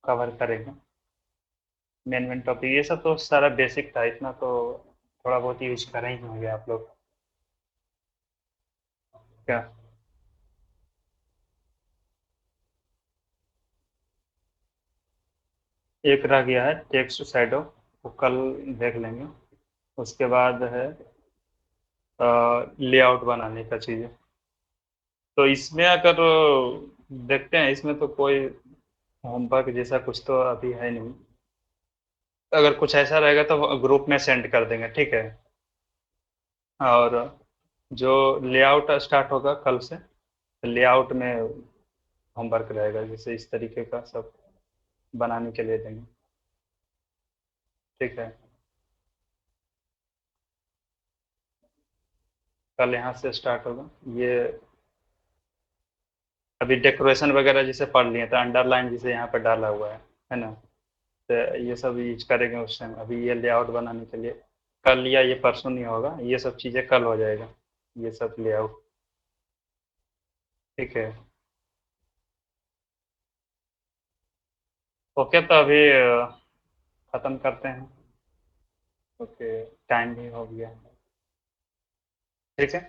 कवर करेंगे। मेन मेन टॉपिक ये सब तो सारा बेसिक था, इतना तो थोड़ा बहुत यूज कर ही होंगे आप लोग। क्या? एक रह गया है टेक्स्ट शैडो, वो कल देख लेंगे। उसके बाद है लेआउट बनाने का चीज़। तो इसमें अगर देखते हैं, इसमें तो कोई होमवर्क जैसा कुछ तो अभी है नहीं। अगर कुछ ऐसा रहेगा तो ग्रुप में सेंड कर देंगे, ठीक है। और जो लेआउट स्टार्ट होगा कल से, लेआउट में होमवर्क रहेगा, जैसे इस तरीके का सब बनाने के लिए देंगे, ठीक है। कल यहाँ से स्टार्ट होगा ये। अभी डेकोरेशन वगैरह जिसे पढ़ लिए तो अंडरलाइन जिसे यहाँ पर डाला हुआ है ना, तो ये सब यूज करेंगे उस टाइम। अभी ये लेआउट बनाने के लिए कल या ये परसों नहीं होगा, ये सब चीज़ें कल हो जाएगा, ये सब लेआउट, ठीक है। ओके, तो अभी ख़त्म करते हैं। ओके, टाइम भी हो गया, ठीक है।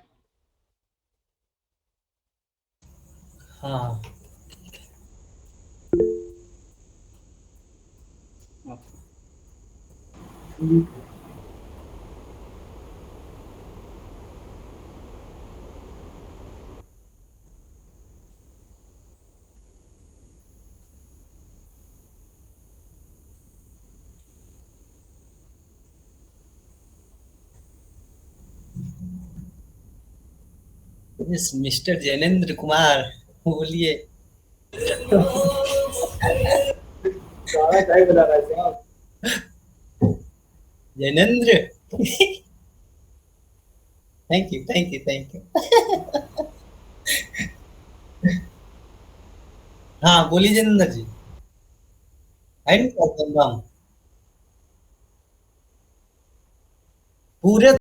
हाँ। ठीक है। यस मिस्टर जैनेन्द्र कुमार, बोलिए। गाना क्या बजा रहा है साहब? Jainendra. Thank you thank you thank you. हाँ बोलिए जैनेन्द्र जी। आई नहीं करता हम। पूरे